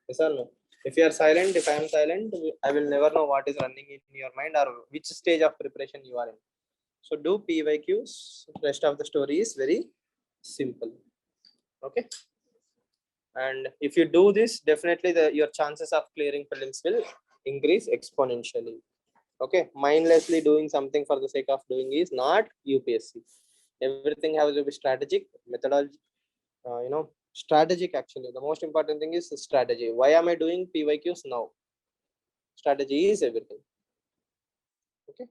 Yes or no? If you are silent, if I am silent, I will never know what is running in your mind or which stage of preparation you are in. So do PYQs. Rest of the story is very simple. Okay. And if you do this, definitely your chances of clearing prelims will increase exponentially. Okay. Mindlessly doing something for the sake of doing is not UPSC. Everything has to be strategic, methodology, strategic. Actually, the most important thing is strategy. Why am I doing PYQs now? Strategy is everything. Okay.